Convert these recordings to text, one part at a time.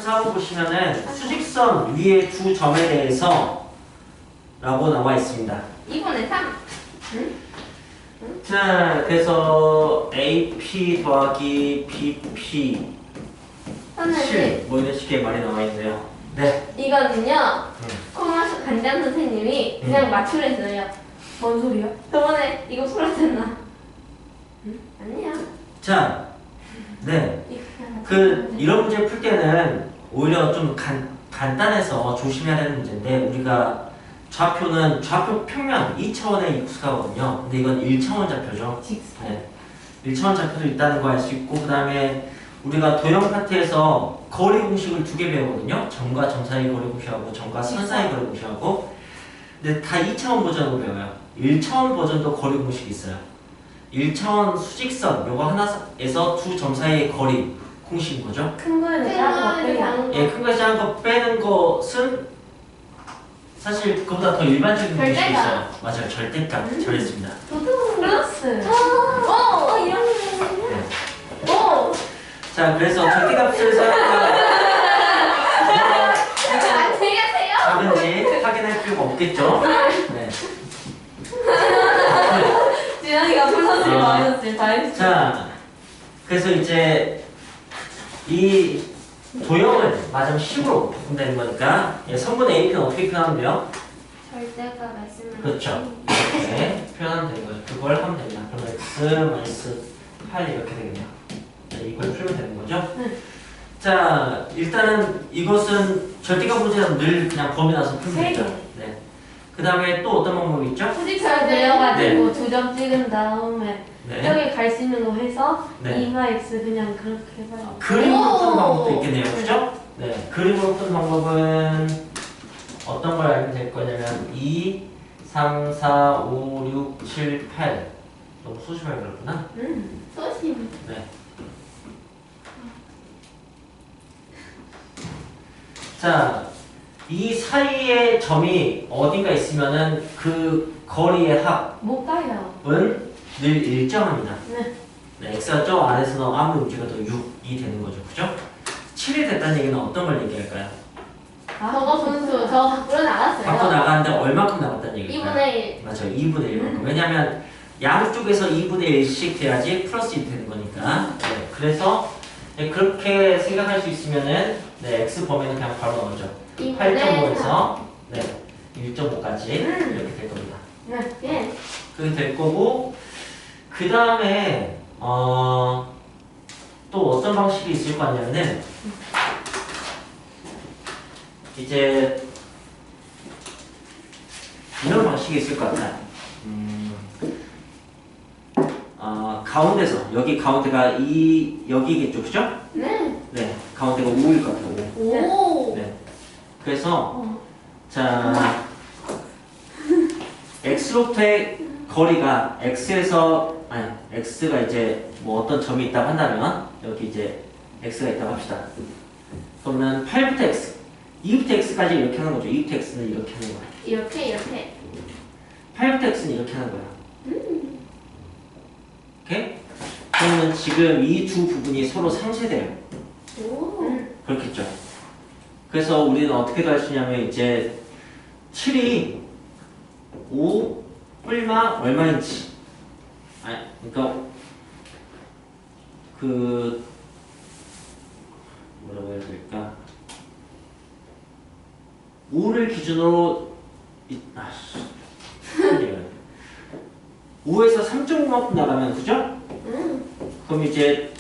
4번 보시면은 수직선 위에 두 점에 대해서 라고 나와 있습니다. 2분의 3. 응? 자, 그래서 AP 더하기 BP 7 뭐 이런 식의 말이 나와 있네요. 네. 이거는요. 코마스 간장 선생님이 그냥 맞추랬어요. 뭔 소리야? 저번에 이거 풀었잖아. 응? 아니야. 자, 네. 이런 문제 풀 때는 오히려 좀 간단해서 조심해야 되는 문제인데, 우리가 좌표는 좌표 평면 2차원에 익숙하거든요. 근데 이건 1차원 좌표죠. 네. 1차원 좌표도 있다는 거 알 수 있고, 그 다음에 우리가 도형 파트에서 거리 공식을 두 개 배우거든요. 점과 점 사이 거리 공식하고 점과 선 사이 거리 공식하고. 근데 다 2차원 버전으로 배워요. 1차원 버전도 거리 공식이 있어요. 1차원 수직선 요거 하나에서 두 점 사이의 거리 공식인 거죠. 큰 거에는 작은 거. 예, 큰 거에 작은 거 빼는 것은 사실 그거보다 더 일반적인 공식이 있어요. 맞아요. 절대값. 잘했습니다. 플러스. 이런 거. 자, 그래서 절대값을 사용하면 작은지 확인할 필요가 없겠죠. 네. 지현이가 플러스 마이너스 다 했어. 자, 그래서 이제 이 도형을 맞으면 식으로 바꾼다는 거니까 선분의 AP는 어떻게 표현하면 돼요? 절대값 말씀을. 그렇죠. 이렇게 표현하면 되는 거죠. 그걸 하면 됩니다. 그럼 x 8 이렇게 되겠네요. 이걸 풀면 되는 거죠. 자, 일단은 이것은 절대값 문제는 늘 그냥 범위 나서 풀면 되죠. 네. 그 다음에 또 어떤 방법이 있죠? 수직선 내려가지고 두 점 찍은 다음에 네. 여기 갈 수 있는 거 해서 네. 2x 그냥 그렇게 해봐요. 그림으로 푸는 방법도 있겠네요. 그죠? 네. 그림으로 푸는 방법은 어떤 걸 알면 될 거냐면 2, 3, 4, 5, 6, 7, 8 너무 소심하게 그렸구나. 소심. 네. 자, 이 사이에 점이 어딘가 있으면은 그 거리의 못 가요. 합은 늘 일정합니다. 네. 네, x가 저 안에서 아무리 움직여도 6이 되는 거죠. 그죠? 7이 됐다는 얘기는 어떤 걸 얘기할까요? 저거 분수 저 밖으로 나갔어요. 밖으로 나가는데 얼마큼 나갔다는 얘기일까요? 2분의 1. 맞아요. 2분의 1만큼. 왜냐면 양쪽에서 2분의 1씩 돼야지 플러스 1이 되는 거니까. 네, 그래서 네, 그렇게 생각할 수 있으면은 네, x 범위는 그냥 바로 나오죠. 8.5에서 네, 1.5까지 이렇게 될 겁니다. 네. 그렇게 될 거고, 그 다음에 또 어떤 방식이 있을 거 아니냐면은 이제 이런 방식이 있을 것 같아요. 가운데서 여기 가운데가 여기겠죠, 그죠? 네. 네, 가운데가 5일 것 같아요. 5. 오. 네. 그래서 자 x로부터의 거리가 x가 이제 뭐 어떤 점이 있다고 한다면 여기 이제 x가 있다고 합시다. 그러면 8부터 x, 2부터 x까지 이렇게 하는 거죠. 2부터 x는 이렇게 하는 거야. 이렇게. 8부터 x는 이렇게 하는 거야. 오케이? 그러면 지금 이 두 부분이 서로 상쇄돼요. 오. 그렇겠죠. 그래서 우리는 어떻게 할 수 있냐면 이제 7이 5 뿔마 얼마인지, 그러니까 뭐라고 해야 될까? 5를 기준으로 5에서 3.5만큼 나가면 그죠? 그럼 이제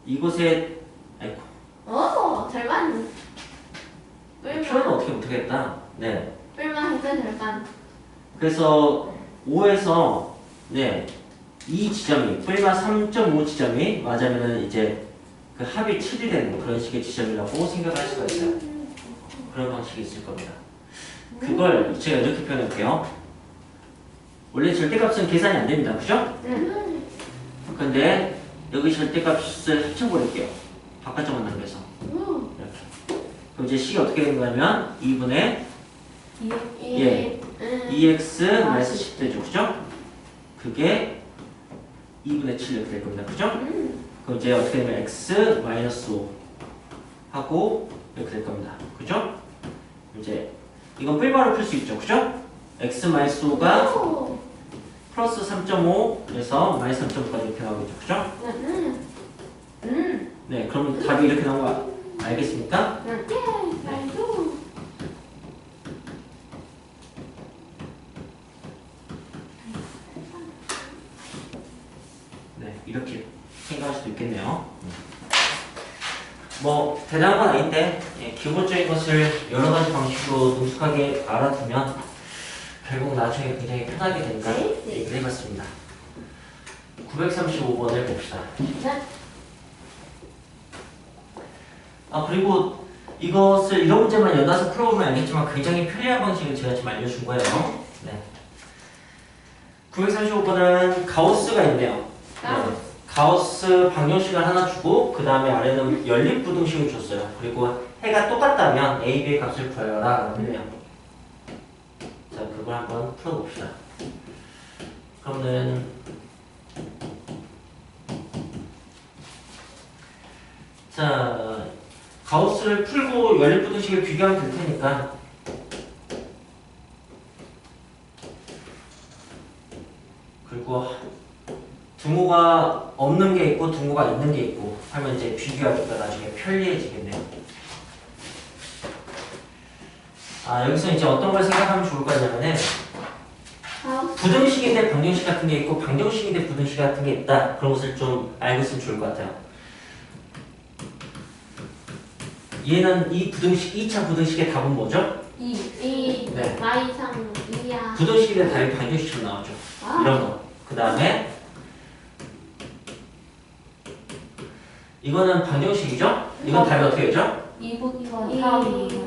이곳에 절반. 표현은 어떻게 못하겠다. 네. 뿔만 했던 절반. 그래서 5에서 네, 이 지점이 뿔마 3.5 지점이 맞으면은 이제 그 합이 7이 되는 그런 식의 지점이라고 생각할 수가 있어요. 그런 방식이 있을 겁니다. 그걸 제가 이렇게 표현할게요. 원래 절대값은 계산이 안 됩니다. 그죠? 근데 여기 절대값을 합쳐버릴게요. 바깥쪽만 남겨서. 이렇게. 그럼 이제 식이 어떻게 되는 거냐면 2분의 2x 마이너스 10 되죠. 그죠? 그게 2분의 7 이렇게 될 겁니다. 그죠? 그럼 이제 어떻게 되면 x 마이너스 5 하고 이렇게 될 겁니다. 그죠? 이제 이건 뿔바로 풀 수 있죠. 그죠? x-5가 오. 플러스 3.5에서 마이너스 3.5까지 이렇게 나오겠죠. 그죠? 네, 그럼 답이 이렇게 나온 거 알겠습니까? 예. 말도. 네, 이렇게 생각할 수도 있겠네요. 뭐 대단한 건 아닌데 예, 기본적인 것을 여러 가지 방식으로 능숙하게 알아두면 결국 나중에 굉장히 편하게 되니까 네, 네. 얘기를 해봤습니다. 935번을 봅시다. 네. 아 그리고 이것을 이런 문제만 연달아서 풀어보면 알겠지만 굉장히 편리한 방식을 제가 지금 알려준 거예요. 네. 935번은 가우스가 있네요. 네. 가우스 방정식을 하나 주고 그 다음에 아래는 연립부등식을 줬어요. 그리고 해가 똑같다면 a, b의 값을 구하여라 라고 했네요. 자 그걸 한번 풀어봅시다. 그러면 자 가우스를 풀고 연립부등식을 비교하면 될 테니까 그리고 등호가 없는 게 있고 등호가 있는 게 있고 하면 이제 비교하기가 나중에 편리해지겠네요. 아 여기서 이제 어떤 걸 생각하면 좋을 거냐면은 부등식인데 방정식 같은 게 있고 방정식인데 부등식 같은 게 있다. 그런 것을 좀 알고 있으면 좋을 것 같아요. 얘는 이 부등식, 2차 부등식의 답은 뭐죠? 네. 마이상 2야. 부등식인데 답이 방정식처럼 나오죠. 이런 거. 그 다음에 이거는 방정식이죠? 이건 답이 어떻게 되죠? 이거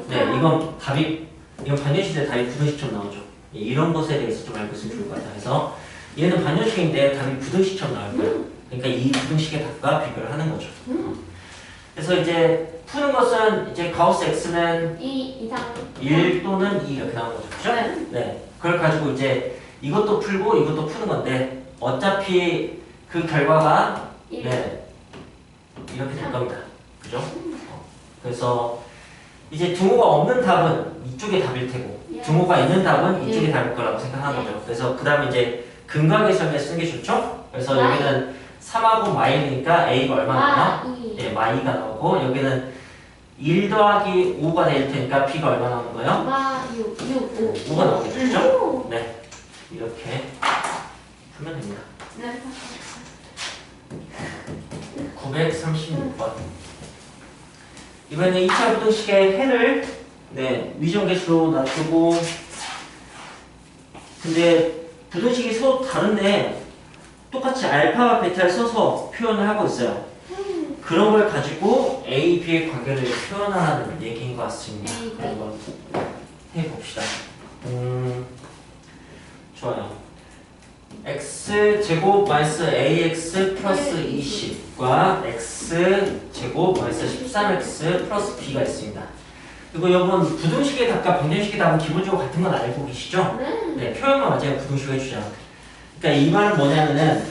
네, 이건 방정식인데 답이 부등식처럼 나오죠. 이런 것에 대해서 좀 알고 있으면 좋을 것 같아요. 그래서 얘는 반정식인데 답이 부등식처럼 나올 거예요. 그러니까 이 부등식의 답과 비교를 하는 거죠. 그래서 이제 푸는 것은 이제 가우스 x는 2 이상 1 또는 2 이렇게 나오는 거죠. 그죠? 네. 네. 그걸 가지고 이제 이것도 풀고 이것도 푸는 건데 어차피 그 결과가 1. 네, 이렇게 될 겁니다. 그죠? 그래서 이제 등호가 없는 답은 이쪽의 답일 테고 예. 등호가 있는 답은 예. 이쪽의 답일 거라고 생각하는 예. 거죠. 그래서 그 다음에 이제 근각의성에 쓰는 게 좋죠? 그래서 마이. 여기는 3하고 마이니까 a가 얼마나 나와? 예, 마이가 나오고 여기는 1 더하기 5가 될 테니까 b가 얼마 나오는 거예요? 마 6 5 5가 나오겠죠? 그죠? 네. 이렇게 풀면 됩니다. 네. 936번. 이번에 2차 부등식의 해를 네, 위정계수로 놔두고 근데 부등식이 서로 다른데 똑같이 알파와 베타를 써서 표현을 하고 있어요. 그런 걸 가지고 A, B의 관계를 표현하는 얘기인 것 같습니다. A, B. 한번 해봅시다. 좋아요. x제곱 마이너스 ax 플러스 20과 x제곱 마이너스 13x 플러스 b가 있습니다. 그리고 여러분 부등식의 답과 방정식의 답은 기본적으로 같은 건 알고 계시죠? 네, 표현만 맞아요. 부등식을 해주죠. 그러니까 이 말은 뭐냐면은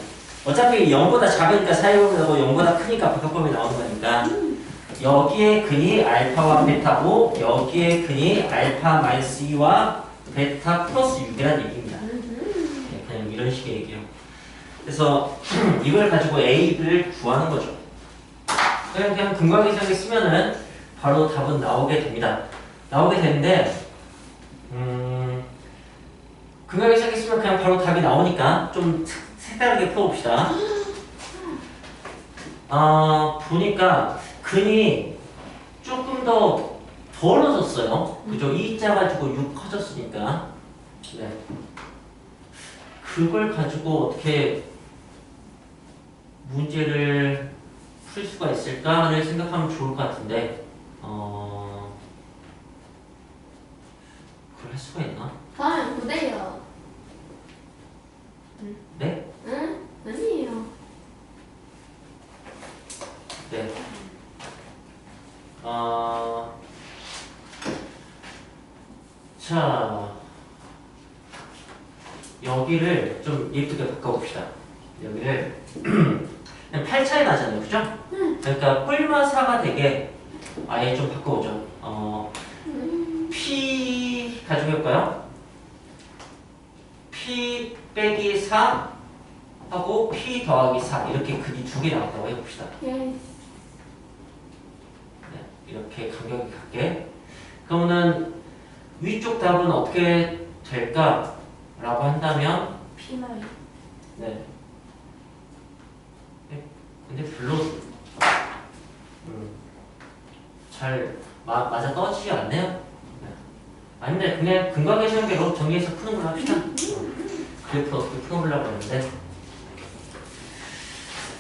어차피 0보다 작으니까 사이범위 나오고 0보다 크니까 바깥범위 나오는 거니까 여기에 근이 알파와 베타고 여기에 근이 알파 마이너스 2와 베타 플러스 6이라는 얘기입니다. 네, 그냥 이런 식의 얘기예요. 그래서 이걸 가지고 A를 구하는 거죠. 그냥 근각이성에 쓰면은 바로 답은 나오게 됩니다. 나오게 되는데 근각이성에 쓰면 그냥 바로 답이 나오니까 좀 색다르게 풀어봅시다. 보니까 근이 조금 더 벌어졌어요. 그죠? 2자 가지고 6 커졌으니까. 네. 그걸 가지고 어떻게 문제를 풀 수가 있을까를 생각하면 좋을 것 같은데, 그걸 할 수가 있나? 다음엔 9대요. 네? 응? 아니에요. 네. 자, 여기를 좀 예쁘게 바꿔봅시다. 여기를 그냥 8차이 나잖아요, 그죠? 그러니까 뿔마 4가 되게 아예 좀 바꿔보죠. P 가지고 해볼까요? P 빼기 4 하고 P 더하기 4 이렇게 근이 두 개 나왔다고 해봅시다. 네, 이렇게 간격이 같게. 그러면은 위쪽 답은 어떻게 될까라고 한다면 P마이. 네. 근데 별로 잘 맞아 떨어지지 않네요. 네. 아닌데 그냥 근각계시험계로 정리해서 푸는 걸로 합시다. 그래프 어떻게 풀어보려고 하는데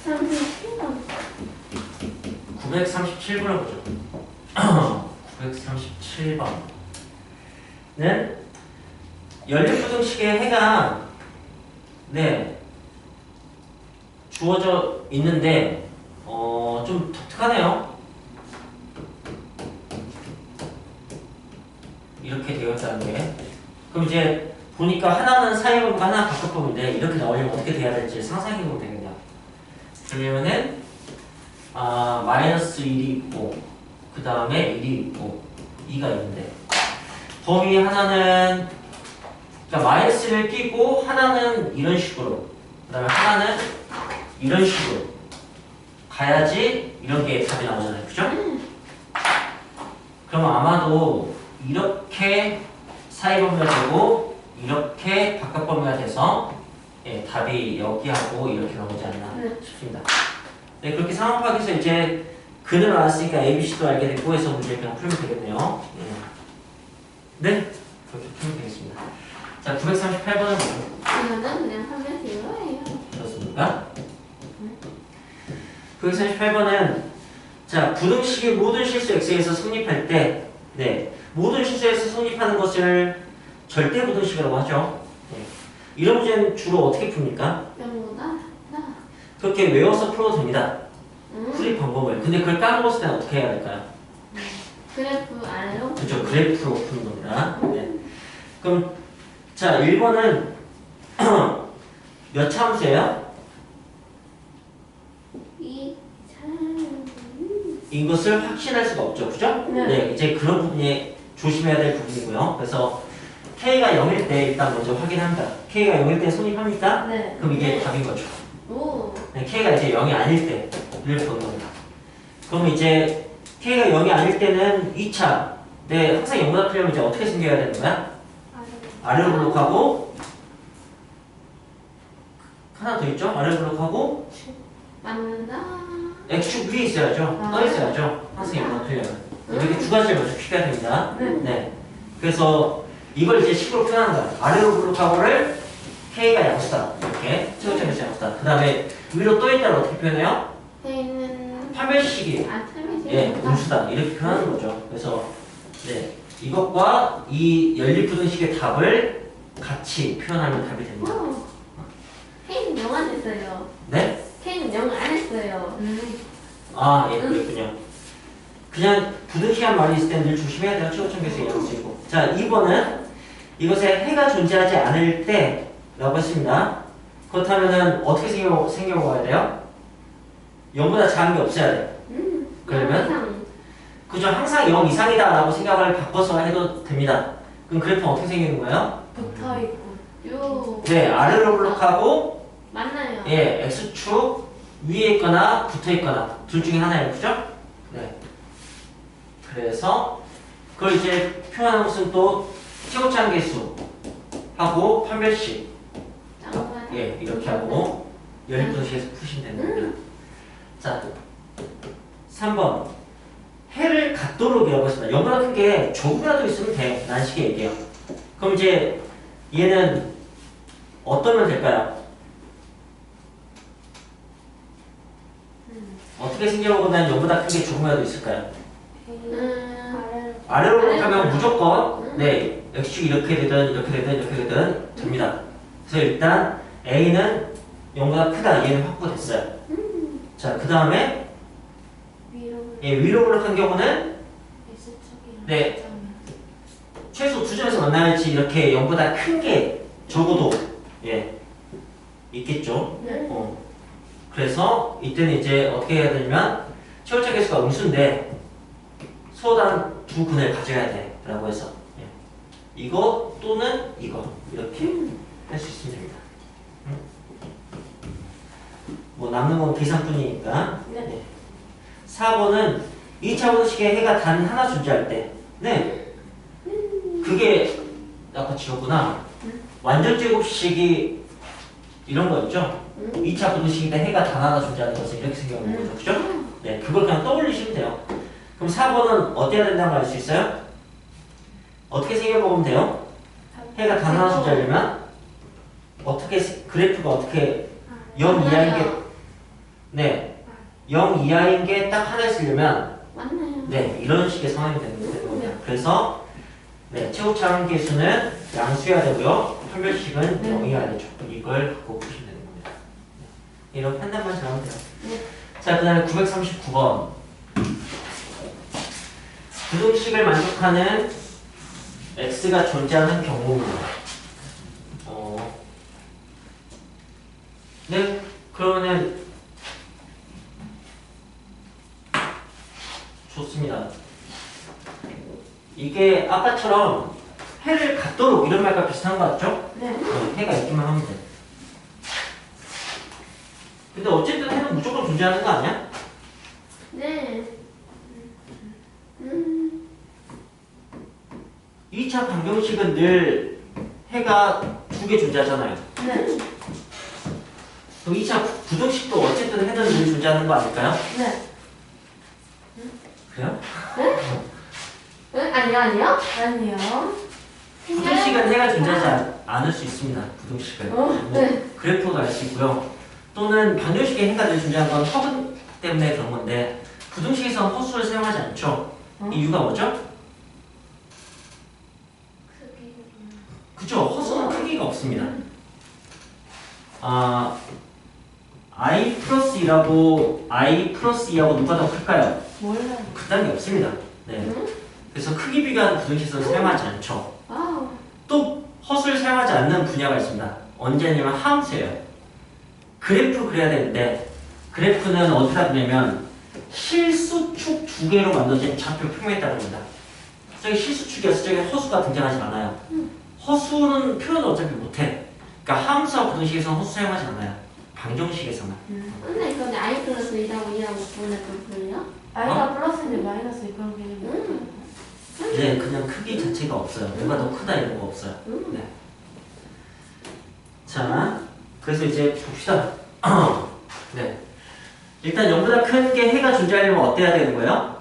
37번. 937번을 보죠. 937번은 연립부등식의 해가 네 주어져 있는데 좀 독특하네요. 이렇게 되어 있다는 게. 그럼 이제 보니까 하나는 사이범위가 하나 바깥범위인데 이렇게 나오려면 어떻게 돼야 될지 상상해 보면 되겠네요. 그러면은 마이너스 1이 있고 그 다음에 1이 있고 2가 있는데 범위 하나는 그러니까 마이너스를 끼고 하나는 이런 식으로 그 다음에 하나는 이런 식으로 가야지 이런 게 답이 나오잖아요. 그죠? 그러면 아마도 이렇게 사이범위가 되고 이렇게 바깥범위가 돼서 예, 답이 여기하고 이렇게 나오지 않나 싶습니다. 네, 그렇게 상황 파악해서 이제 근을 알았으니까 ABC도 알게 됐고 해서 문제를 그냥 풀면 되겠네요. 네, 그렇게 풀면 되겠습니다. 자, 938번은 이거는 그냥 하면 이거예요. 그렇습니까? 938번은 자, 부등식의 모든 실수 x에서 성립할 때 네, 모든 실수에서 성립하는 것을 절대 부등식이라고 하죠. 네. 이런 문제는 주로 어떻게 풉니까? 영보다 그렇게 외워서 풀어도 됩니다. 풀이 방법을. 근데 그걸 까먹었을 때는 어떻게 해야 될까요? 그래프 아래로. 그렇죠. 그래프로 푸는 겁니다. 네. 그럼 자 1번은 몇 참수예요? 이것을 확신할 수가 없죠. 그죠? 네. 이제 그런 부분이 조심해야 될 부분이고요. 그래서 K가 0일 때 일단 먼저 확인합니다. K가 0일 때 성립합니까? 네. 그럼 이게 답인 거죠. 오. 네, K가 이제 0이 아닐 때를 보는 겁니다. 그럼 이제 K가 0이 아닐 때는 2차. 네, 항상 0보다 크려면 이제 어떻게 생겨야 되는 거야? 아래로 블록하고 하나 더 있죠? 아래로 블록하고 맞는다. X축 위에 있어야죠. 떠 있어야죠. 항상 0보다 크려면. 이렇게 두 가지를 먼저 필요가 됩니다. 네. 그래서 이걸 이제 식으로 표현하는 거야. 아래로 블록하고를 K가 양수다. 이렇게 최고점에서 양수다. 그 다음에 위로 떠 있다를 어떻게 표현해요? K는 판별식이 예, 음수다. 이렇게 표현하는 거죠. 그래서 네, 이것과 이 연립부등식의 답을 같이 표현하면 답이 됩니다. K는 0 안 했어요. 네? K는 0 안 했어요. 아, 예, 그랬군요. 그냥 부등식한 말이 있을 때는 늘 조심해야 돼요. 최고점에서 양수이고. 자, 2번은 이것에 해가 존재하지 않을 때 라고 했습니다. 그렇다면은 어떻게 생겨봐야 돼요? 0보다 작은 게 없어야 돼. 그러면 그죠? 항상 0 이상이다 라고 생각을 바꿔서 해도 됩니다. 그럼 그래프는 어떻게 생기는 거예요? 붙어있고 네, 아래로 블록하고 맞나요? 예, X축 위에 있거나 붙어 있거나 둘 중에 하나예요. 그죠? 네. 그래서 그걸 이제 표현하는 것은 또 최고차항 계수 하고 판별식 예, 이렇게 하고 연립부등식에서 푸시면 되는 겁니다. 자, 3번 해를 갖도록이라고 했습니다. 0보다 큰 게 조금이라도 있으면 돼요. 난식의 얘기예요. 그럼 이제 얘는 어떠면 될까요? 어떻게 생겨보면 0보다 큰 게 조금이라도 있을까요? 아래로 가면 무조건 네, x축이 이렇게 되든 이렇게 되든 이렇게 되든 됩니다. 그래서 일단 a는 0보다 크다. 얘는 확보됐어요. 자, 그 다음에 위로 블록한 경우는 네, 최소 두 점에서 만나야지 이렇게 0보다 큰 게 적어도 예, 있겠죠. 그래서 이때는 이제 어떻게 해야 되냐면 최고차 계수가 음수인데 소단 두 근을 가져야 돼 라고 해서 이거 또는 이거 이렇게 할 수 있으면 됩니다. 뭐 남는 건 계산뿐이니까. 네. 4번은 2차 분식에 해가 단 하나 존재할 때. 네. 그게 아까 지웠구나. 완전 제곱식이 이런 거였죠. 2차 분식일 때 해가 단 하나 존재하는 것은 이렇게 생겨나는 거죠. 그죠? 네. 그걸 그냥 떠올리시면 돼요. 그럼 4번은 어때야 된다는 걸 알 수 있어요? 어떻게 생겨보면 돼요? 해가 단 하나 존재하려면 어떻게 그래프가 어떻게 0 이하인 게 네, 0 이하인 게 딱 하나 있으려면 맞나요? 네, 이런 식의 상황이 되는 겁니다. 그래서 네, 최고차항 계수는 양수여야 되고요. 판별식은 0이어야 되죠. 이걸 갖고 보시면 되는 겁니다. 네, 이런 판단만 잘하면 돼요. 자, 그 다음에 939번. 부등식을 만족하는 x가 존재하는 경우입니다. 네, 그러면은 좋습니다. 이게 아까처럼 해를 갖도록 이런 말과 비슷한 거 같죠? 네. 해가 있기만 하면 돼. 근데 어쨌든 해는 무조건 존재하는 거 아니야? 네. 2차 방정식은 늘 해가 두 개 존재하잖아요. 네. 그럼 2차 부등식도 어쨌든 해는 늘 존재하는 거 아닐까요? 네. 그래요? 응? 아니요. 아니요. 부등식은 해가 존재하지 않을 수 있습니다. 부등식은. 네. 그래프로도 알 수 있고요. 또는 방정식에 해가 늘 존재하는 건 허근 때문에 그런 건데 부등식에서는 허수를 사용하지 않죠. 이 이유가 뭐죠? 그죠? 허수는 크기가 없습니다. I 플러스 2라고 I 플러스 2하고 누가 더 클까요? 몰라요. 그딴 게 없습니다. 네. 그래서 크기 비교하는 부등식에서는 사용하지 않죠. 아. 또 허수를 사용하지 않는 분야가 있습니다. 언제냐면 함수예요. 그래프 그려야 되는데 그래프는 어디다 그냐면 실수축 두 개로 만들어진 좌표 평면에 따릅니다. 저기 실수축이어서 저기 허수가 등장하지 않아요. 허수는 표현을 어차피 못해. 그러니까 함수와 부등식에서는 허수 사용하지 않아요. 방정식에서만. 근데 I 플러스 2라고 2라고 보면 그걸요? i가 플러스인데 마이너스 그런 개념이 네, 그냥 크기 자체가 없어요. 누가 더 크다 이런 거 없어요. 네. 자, 그래서 이제 봅시다. 네. 일단 0보다 큰 게 해가 존재하려면 어때야 되는 거예요?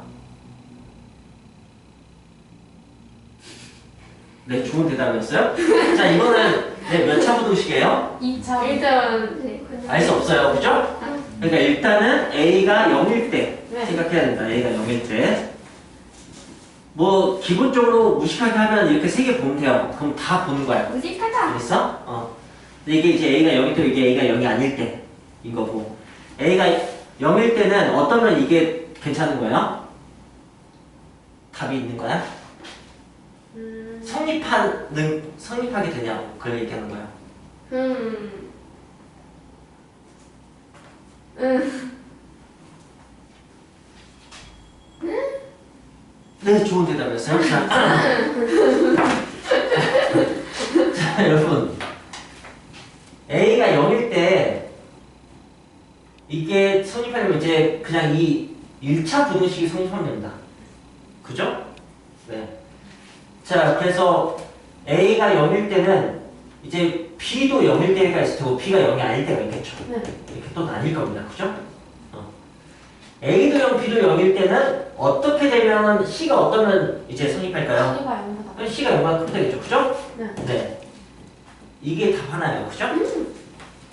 네, 좋은 대답이었어요. 자, 이거는 네, 몇 차 부등식이에요? 2차 일단 알 수 없어요. 그죠? 그러니까 일단은 A가 0일 때 네. 생각해야 된다. A가 0일 때. 뭐 기본적으로 무식하게 하면 이렇게 세 개 보면 돼요. 그럼 다 보는 거야. 무식하다. 알겠어? 근데 이게 이제 A가 0일 때 이게 A가 0이 아닐 때 이거고 A가 0일 때는 어떠면 이게 괜찮은 거예요? 답이 있는 거야? 성립하게 되냐고 그걸 얘기하는 거야. 네, 좋은 대답이었어요. 자, 여러분. A가 0일 때 이게 성립하려면 이제 그냥 이 1차 부등식이 성립하면 됩니다. 그죠? 네. 자, 그래서 A가 0일 때는 이제 B도 0일 때가 있을 테고 B가 0이 아닐 때가 있겠죠. 네. 이렇게 또 나뉠 겁니다. 그죠? A도 0, B도 0일 때는 어떻게 되면 C가 어떠면 이제 성립할까요? C가 0보다 그럼 C가 0보다 크면 되겠죠. 그죠? 네. 네. 이게 답 하나예요. 그죠?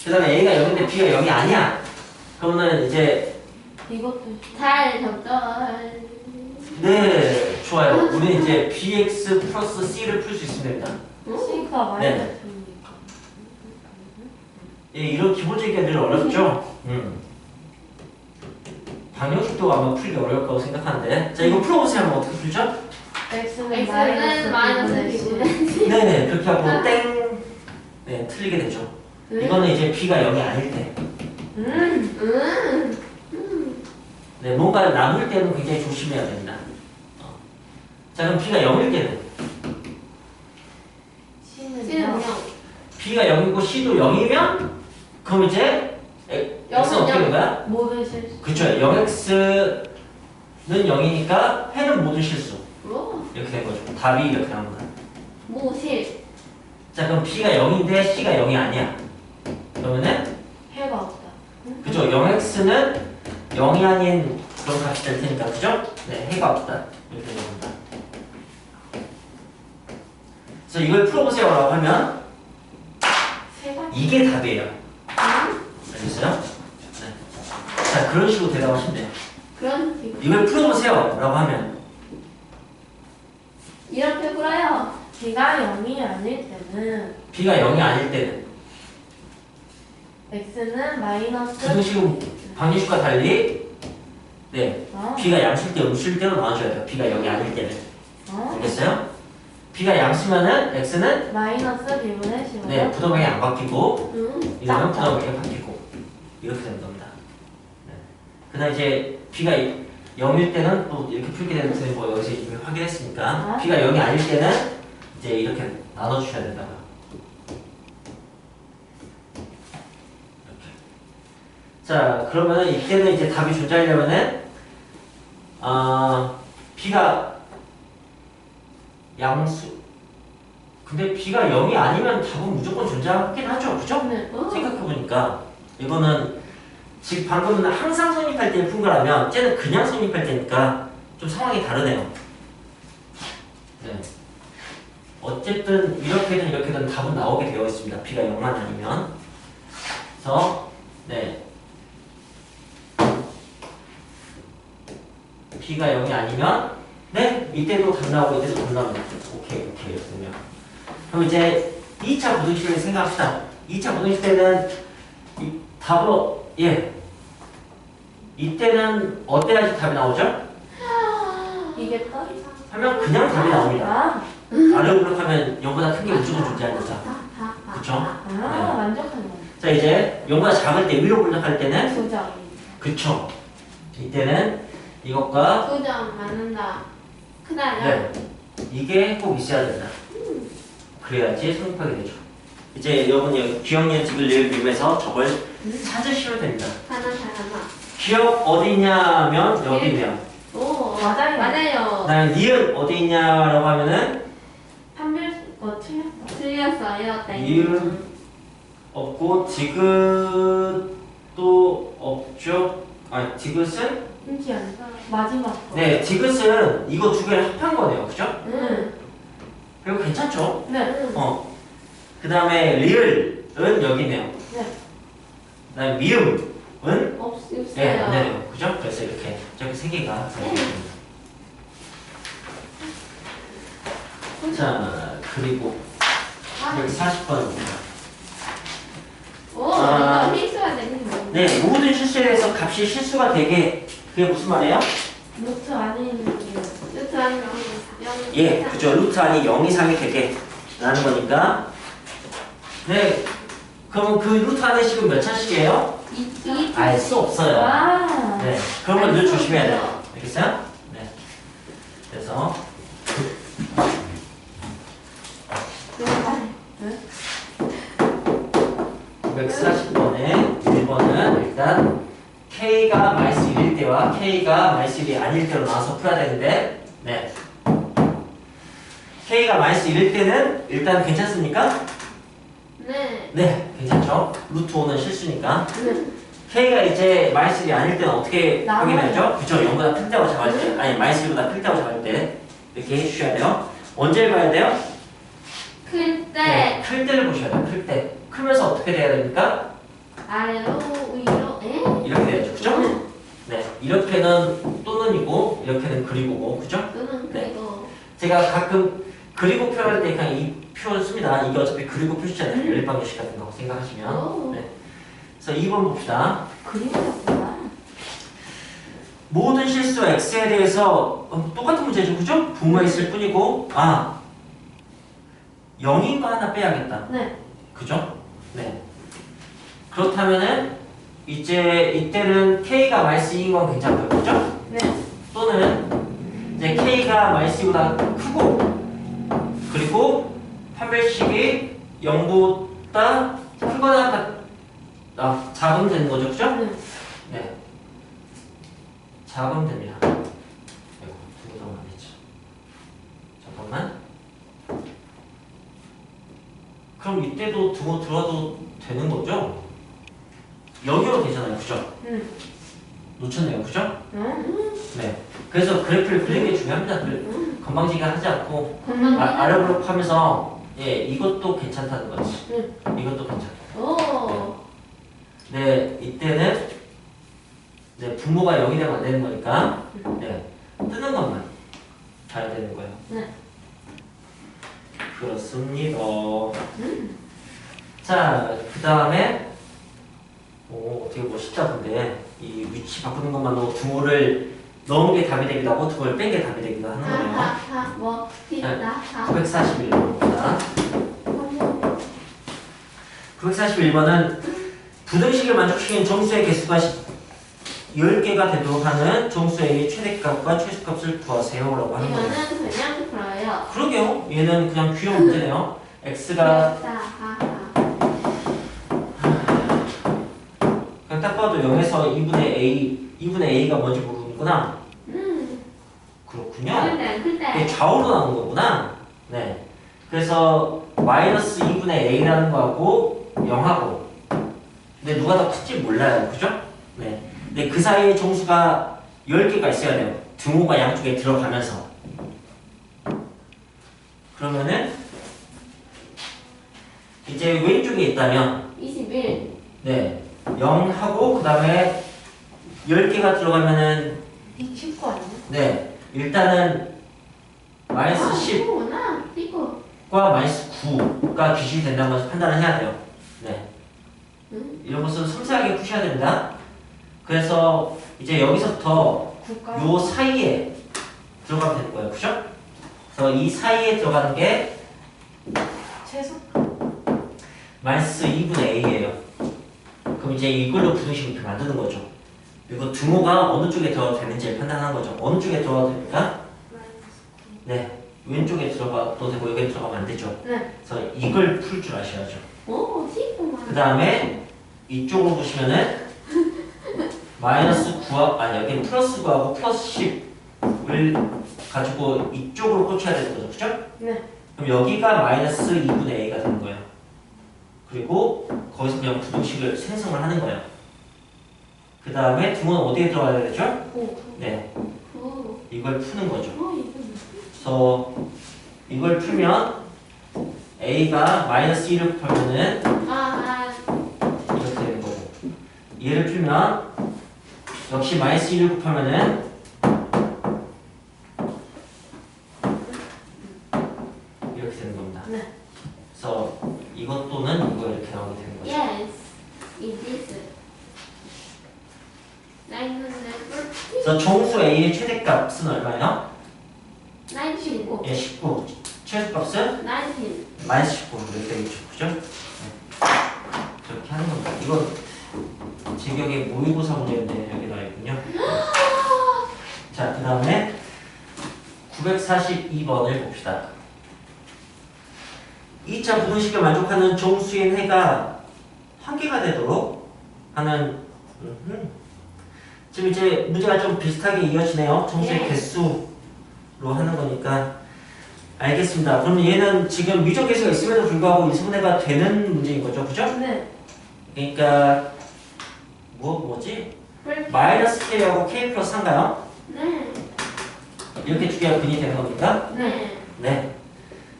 그 다음에 A가 0인데 B가 0이 아니야. 그러면 이제 이것도 잘 적절. 네, 좋아요. 우리 이제 BX 플러스 C를 풀 수 있으면 됩니다. C가 네. 마이너스니까 예, 이런 기본적인 게 늘 어렵죠? 방정식도 아마 풀기 어려울 거라고 생각하는데. 자, 이거 풀어보세요. 한번 어떻게 풀죠? X는 마이너스 B분의 네네, 그렇게 하고 땡. 네, 틀리게 되죠. 이거는 이제 B가 0이 아닐 때. 네, 뭔가 나눌 때는 굉장히 조심해야 됩니다. 자, 그럼 B가 0일 때는 C는 C는 0. B가 0이고 C도 0이면 그럼 이제 X는 어떻게 되는 거야? 모든 실수. 그쵸. 0X는 0이니까 해는 모든 실수. 뭐? 이렇게 된 거죠. 답이 이렇게 나옵니다. 모실. 자, 그럼 B가 0인데 C가 0이 아니야. 그러면은 해가 없다. 그죠. 0X는 0이 아닌 그런 값이 될 테니까 그죠? 네, 해가 없다. 이렇게 되는 겁니다. 그래서 이걸 풀어보세요 라고 하면 세가 이게 답이에요. 알겠어요? 네. 자, 그런 식으로 대답하시면 돼요. 그런 식으로. 이걸 풀어보세요 라고 하면 이렇게 풀어요. B가 0이 아닐 때는 B가 0이 아닐 때는 X는 마이너스 부등식은 방정식과 달리 네, B가 양수일 때 음수일 때로 나눠줘야 돼요. B가 0이 아닐 때는. 알겠어요? B가 양수면은 X는 마이너스 B분의 C로 네, 부등방이 안 바뀌고 이러면 짝짝. 부등방이 바뀌고 이렇게 되는 겁니다. 네. 그다음 이제 B가 0일 때는 또 이렇게 풀게 되는 거 여기서 이미 확인했으니까 B가 0이 아닐 때는 이제 이렇게 나눠주셔야 된다고요. 이렇게. 자, 그러면은 이때는 이제 답이 존재하려면은 B가 양수. 근데 B가 0이 아니면 답은 무조건 존재하긴 하죠. 그죠? 네. 생각해보니까 이거는 지금 방금은 항상 성립할 때 푼 거라면 쟤는 그냥 성립할 때니까 좀 상황이 다르네요. 네. 어쨌든 이렇게든 이렇게든 답은 나오게 되어 있습니다. B가 0만 아니면. 그래서 네. B가 0이 아니면 네, 이때도 답 나오고 이때도 답 나옵니다. 오케이, 그러면. 그럼 이제 2차 부등식을 생각합시다. 2차 부등식 때는 이 답으로 이때는 어때야지 답이 나오죠? 이게 떠? 하면 그냥 답이 나옵니다. 아, 아래로 블록하면 0보다 큰 게 무조건 존재합니다. 그쵸? 만족하는 거. 자, 이제 0보다 작을 때 위로 블록할 때는 조정. 그쵸. 이때는 이것과 9점 맞는다. 크다요. 네, 이게 꼭 있어야 된다. 그래야지 성립하게 되죠. 이제 여러분이 기억예측을 위해서 저걸 찾으시면 됩니다. 하나. 기억 어디 있냐면 여기 있네요. 오, 맞아요. 맞아요. 그다음에 니은 어디 있냐라고 하면은 판별 거 틀렸다. 틀렸어요. 땡. 니은 없고 디귿도 없죠. 아니 디귿은 인기 아니다. 마지막 거. 네 디귿은 이거 두 개를 합한 거네요, 그죠? 응. 그리고 괜찮죠? 네. 그다음에 리을은 여기 있네요. 네. 그다음에 미음은 없어요. 네, 안 되네요. 그죠? 그래서 이렇게 저기 세 개가 자, 그리고 40번입니다. 오, 아. 이거 필수가 되는 거. 네, 모든 실수에 대해서 값이 실수가 되게 그게 무슨 말이에요? 노트 안에 있는 게 루트 한 명. 예, 그죠. 루트 안이 0 이상이 되게 라는 거니까. 네, 그럼 그 루트 안에 식은 몇 차식이에요? 알 수 없어요. 아. 네, 그런 건 늘 알수 조심해야 돼요. 없어요. 알겠어요? 네. 그래서 940번에 1번은 일단 K가 마이너스 1일 때와 K가 마이너스 1이 아닐 때로 나와서 풀어야 되는데 네. K가 마이너스 1일 때는 일단 괜찮습니까? 네. 네, 괜찮죠. 루트 5는 실수니까. 네. K가 이제 마이너스 1이 아닐 때는 어떻게 나와요. 확인해야죠? 그쵸, 0보다 클 때하고 작을 때, 아니 마이너스 1보다 클 때하고 작을 때 이렇게 해주셔야 돼요. 언제 봐야 돼요? 클 때 네, 클 때를 보셔야 돼요. 클 때. 크면서 어떻게 돼야 됩니까? 아래로 위로 이렇게 돼야죠. 그죠? 네, 이렇게는 또는이고 이렇게는 그리고고, 그죠? 또는 네. 그리고 제가 가끔 그리고 표현할 때 그냥 이 표현 씁니다. 이게 어차피 그리고 표시잖아요. 연립방정식 같은 거 생각하시면. 오. 네. 그래서 2번 봅시다. 그림이었구나. 모든 실수 x에 대해서 똑같은 문제죠, 그죠? 분모에 있을 뿐이고, 0인 거 하나 빼야겠다, 네. 그죠? 네. 그렇다면은 이제 이때는 k가 마이너스 2인 건 괜찮고요, 그죠? 네. 또는 이제 K가 마이너스보다 크고 그리고 판별식이 0보다 크거나 작으면 되는 거죠, 그죠? 네. 작으면 됩니다. 아이고, 두고 들어가면 안 되지. 잠깐만. 그럼 이때도 두고 들어도 되는 거죠? 여기로 되잖아요, 그죠? 놓쳤네요, 그죠? 네. 그래서 그래프를 그리는 게 중요합니다. 건방지게 하지 않고 아래로 하면서 예, 이것도 괜찮다는 거지. 이것도 괜찮다. 오. 네, 이때는 네, 분모가 0이 되면 안 되는 거니까 네, 뜨는 것만 봐야 되는 거예요. 네. 그렇습니다. 자, 그 다음에 되게 멋있다 근데 이 위치 바꾸는 것만으로 등호를 넣은 게 답이 되기도 하고 등호를 뺀 게 답이 되기도 하는 거예요. 뭐 있다. 941번입니다. 941번은 부등식을 만족시키는 정수의 개수가 10개가 되도록 하는 정수의 최대값과 최소값을 구하세요 라고 하는 거예요. 이거는 그냥 풀어요. 그러게요. 얘는 그냥 귀여운 문제네요. x가 그냥 딱 봐도 0에서 2분의 a가 뭔지 모르는구나. 그렇군요. 이게 좌우로 나오는 거구나. 네. 그래서 마이너스 2분의 a라는 거하고 0하고 근데 누가 더 클지 몰라요. 그죠? 네. 근데 그 사이에 정수가 10개가 있어야 돼요. 등호가 양쪽에 들어가면서. 그러면은 이제 왼쪽에 있다면 21. 네. 0하고 그 다음에 10개가 들어가면은 19 아니야? 네. 일단은 마이너스 10구나. 19. 10과 마이너스 9가 기준이 된다는 것을 판단을 해야 돼요. 네. 이런 것을 섬세하게 푸셔야 됩니다. 그래서 이제 여기서부터 국가. 요 사이에 들어가면 되는 거예요. 그죠? 그래서 이 사이에 들어가는 게 최소? 마이너스 2분의 a예요. 그럼 이제 이걸로 부등식을 이렇게 만드는 거죠. 그리고 등호가 어느 쪽에 들어가도 되는지를 판단하는 거죠. 어느 쪽에 들어가도 됩니까? 네. 왼쪽에 들어가도 되고 여기에 들어가면 안 되죠. 네. 그래서 이걸 풀 줄 아셔야죠. 오, 19만. 그 다음에 이쪽으로 보시면은 마이너스 9하고 아니 여기는 플러스 9하고 플러스 10을 가지고 이쪽으로 꽂혀야 되는 거죠. 그죠? 네. 그럼 여기가 마이너스 2분의 a가 되는 거예요. 그리고 거기서 그냥 부등식을 생성을 하는 거예요. 그 다음에 등호는 어디에 들어가야 되죠? 9. 네. 9. 이걸 푸는 거죠. 이거 그래서 이걸 풀면 a가 마이너스 1을 곱하면은 이렇게 되는 거고 얘를 풀면 역시 마이너스 1을 곱하면은 이렇게 되는 겁니다. 네. 그래서 이것 또는 이거 이렇게 나오게 되는 거죠. Yes. It is. 940. 그래서 정수 a의 최대값은 얼마예요? 19. 예, 19. 최소값은 19. 마이너스 19 이렇게 되겠죠. 그죠? 네. 그렇게 하는 겁니다. 이건 제격의 모의고사 문제인데 여기 나와 있군요. 자, 그 다음에 942번을 봅시다. 2차 부등식을 만족하는 정수인 해가 한 개가 되도록 하는 지금 이제 문제가 좀 비슷하게 이어지네요. 정수의 네. 개수로 하는 거니까 알겠습니다. 그러면 얘는 지금 미적 개수가 있음에도 불구하고 인수분해가 되는 문제인 거죠, 그죠? 네. 그러니까 뭐지? 마이너스 k하고 k 플러스 3가요? 네. 이렇게 두 개가 근이 되는 겁니까? 네. 네.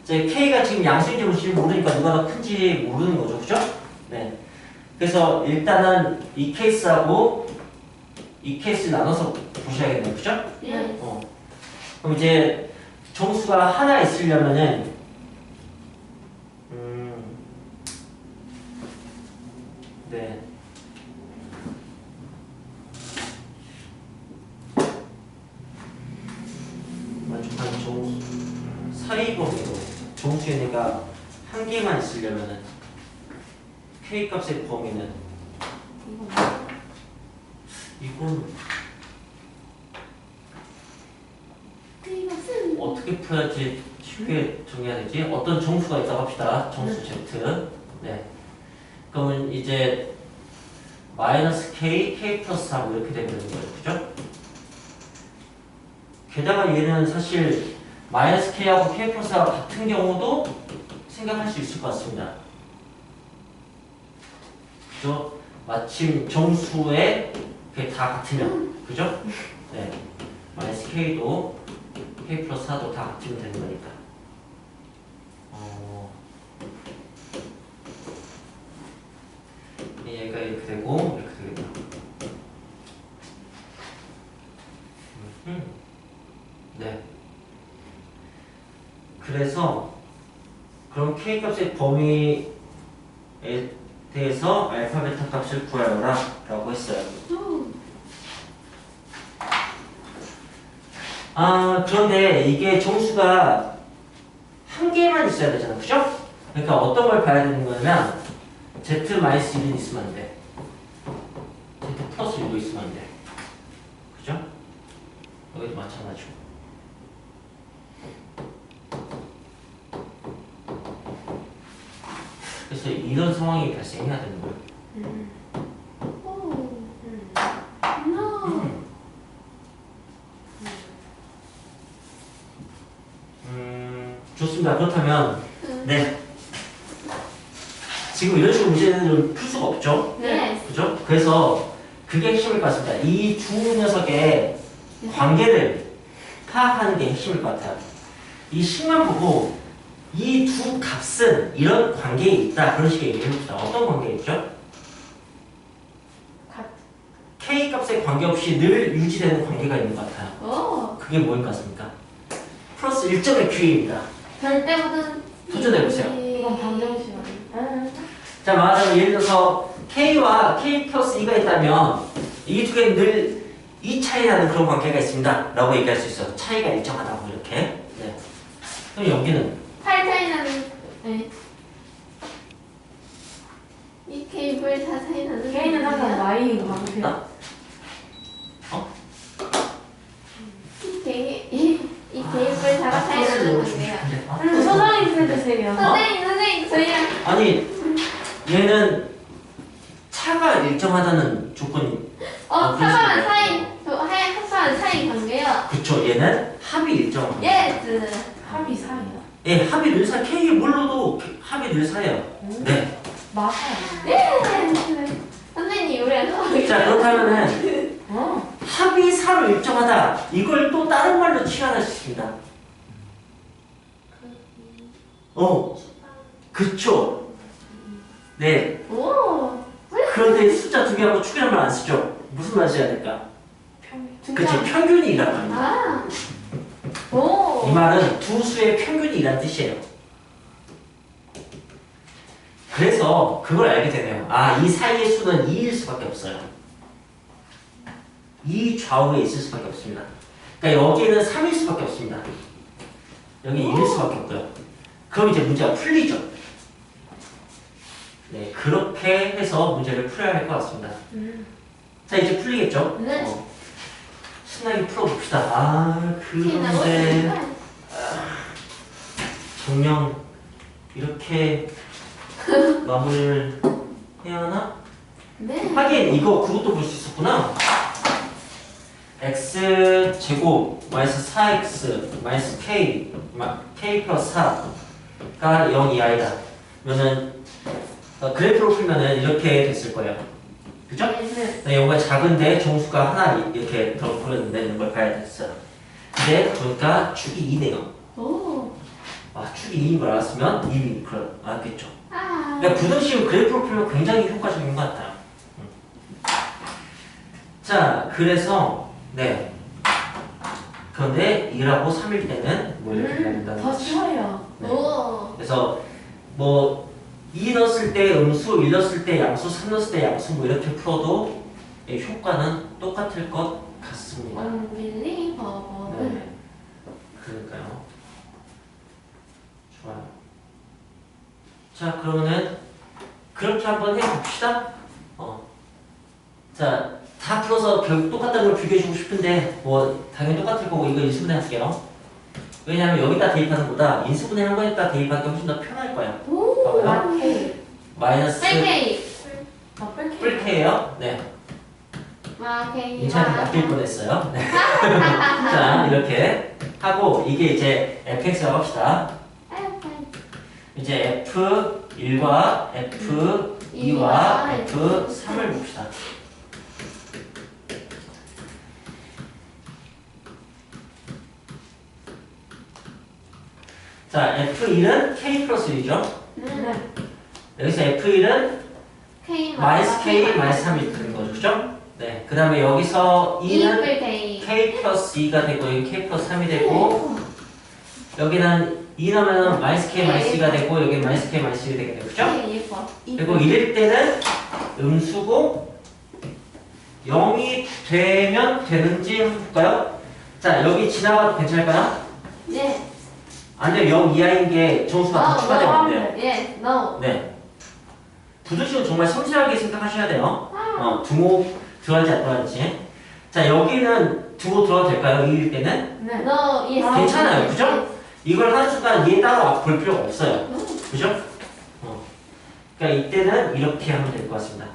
이제 k가 지금 양수인지 무수인지 모르니까 누가 더 큰지 모르는 거죠, 그죠? 네. 그래서 일단은 이 케이스하고 이 케이스를 나눠서 보셔야겠네요, 그죠? 네. 그럼 이제 정수가 하나 있으려면은 네. 만족하는 정수 사이범위로 정수의 내가 한 개만 있으려면은 k 값의 범위는 이건 어떻게 풀어야지 쉽게 정리해야 되지? 어떤 정수가 있다고 합시다. 정수 Z. 네. 그러면 이제 마이너스 K, K 플러스 4 이렇게 되는 거예요. 그죠? 게다가 얘는 사실 마이너스 K하고 K 플러스 4가 같은 경우도 생각할 수 있을 것 같습니다. 그죠? 마침 정수에 그게 다 같으면, 그죠? 네. 마이너스 K도 K 플러스 4도 다 같으면 되는 거니까. 얘가 이렇게 되고, 이렇게 되겠다. 네. 그래서, 그럼 K 값의 범위에 대해서 알파, 베타 값을 구하여라 라고 했어요. 그런데 이게 정수가 한 개만 있어야 되잖아. 그죠? 그러니까 어떤 걸 봐야 되는 거냐면 Z-1은 있으면 안 돼. Z 플러스 1도 있으면 안 돼. 그죠? 여기도 마찬가지고. 그래서 이런 상황이 발생해야 되는 거예요. 좋습니다. 그렇다면 네. 지금 이런 식으로 문제는 풀 수가 없죠. 네. 그죠? 그래서 그게 핵심일 것 같습니다. 이 두 녀석의 관계를 파악하는 게 핵심일 것 같아요. 이 식만 보고 이 두 값은 이런 관계에 있다. 그런 식의 얘기를 해봅시다. 어떤 관계에 있죠? K 값에 관계없이 늘 유지되는 관계가 있는 것 같아요. 오. 그게 뭐인 것 같습니까? 플러스 1점의 QA입니다. 절대거든. 도전해보세요. 이건 방정식 아니야? 자, 말하자면 예를 들어서 K와 K 플러스 2가 있다면 이 두 개는 늘 이 차이 나는 그런 관계가 있습니다. 라고 얘기할 수 있어요. 차이가 일정하다고 이렇게. 네. 그럼 여기는 8 차이 나는. 네. 이 케이블 다 차이 나는. K는 항상 Y인 것 같아요. 이 케이블 다가 차이 나는 관계야. 선생님 해주세요. 선생님 저희랑. 아니 얘는 차가 일정하다는 조건이 합하면 차이 합하면 차이 관계야. 그쵸. 얘는 합이 일정합니다. 예스. 합이 4예요. 예, 합이 늘 4. K에 뭘로도 합이 늘 4예요. 네. 맞아요. 네. 선생님 우리 자, 그렇다면은 합이 4로 일정하다. 이걸 또 다른 말로 취할 수 있습니다. 그쵸. 네. 오. 그런데 숫자 두 개하고 축이란 말 안 쓰죠? 무슨 말 써야 될까? 그치, 평균이란 말입니다. 아. 오. 이 말은 두 수의 평균이란 뜻이에요. 그래서 그걸 알게 되네요. 이 사이의 수는 2일 수밖에 없어요. 이 좌우에 있을 수밖에 없습니다. 그러니까 여기는 3일 수밖에 없습니다. 여기 2일 수밖에 없고요. 그럼 이제 문제가 풀리죠. 네, 그렇게 해서 문제를 풀어야 할 것 같습니다. 자, 이제 풀리겠죠? 네. 신나게 풀어봅시다. 그런데 정녕 이렇게 마무리를 해야 하나? 네. 하긴 이거 그것도 볼 수 있었구나. x 제곱 마이너스 4x 마이너스 k k 플러스 4가 0 이하이다. 그러면은 그래프로 풀면은 이렇게 됐을 거예요. 그죠? 네, 여기가 작은데 정수가 하나 이렇게 더 보였는데 이런 걸 봐야 됐어요. 근데 보니까 축이 2네요. 오. 축이 2인 걸 알았으면 이미 알았겠죠. 아. 그러니까 부등식 그래프로 풀면 굉장히 효과적인 것 같아요. 자, 그래서 네. 그런데 2하고 3일 때는 뭐 이렇게 돼야 된다는 더 거죠. 쉬워요. 네. 오. 그래서 뭐 2 넣었을 때 음수, 1 넣었을 때 양수, 3 넣었을 때 양수 뭐 이렇게 풀어도 효과는 똑같을 것 같습니다. Unbelievable. 네. 그러니까요. 좋아요. 자, 그러면은 그렇게 한번 해봅시다. 자, 다 풀어서 결국 똑같다는 걸 비교해주고 싶은데 뭐 당연히 똑같을 거고 이거 1순위 할게요. 왜냐하면 여기다 대입하는 것보다 인수분해 한 번에다 대입하기 훨씬 더 편할 거야. 오. 봐봐요. K. 마이너스 뺄게이. 아, 뺄게. 뿔케예요. 네. 마케이. 인천에 맡길 뻔했어요. 네. 자 이렇게 하고 이게 이제 fx라고 합시다. 이제 f1과 f2와 f3을 봅시다. 자 f1은 k 플러스 1이죠. 네. 여기서 f1은 K 마이너스 k 마이너스 3이 되는 거죠. 그죠? 네. 그 다음에 여기서 2는 K. k 플러스 2가 되고 여기 k 플러스 3이 되고 여기는 2 넣으면 마이너스 k 마이너스 2가 되고 여기 마이너스 k 마이너스 1이 되게 되죠. 그죠? 예뻐. 그리고 이럴 때는 음수고 0이 되면 되는지 한번 볼까요? 자 여기 지나가도 괜찮을까요? 네. 안 돼요. 0 이하인 게 정수가 더 추가되면 안 돼요. 예. No. 네. 부두식은 정말 섬세하게 생각하셔야 돼요. 등호 들어갈지 안 들어갈지. 자 여기는 등호 들어가도 될까요? 이일 때는? 네. No. Yes. 괜찮아요. 그죠? 이걸 하는 순간 얘 따로 볼 필요가 없어요. 그죠? 그러니까 이때는 이렇게 하면 될 것 같습니다.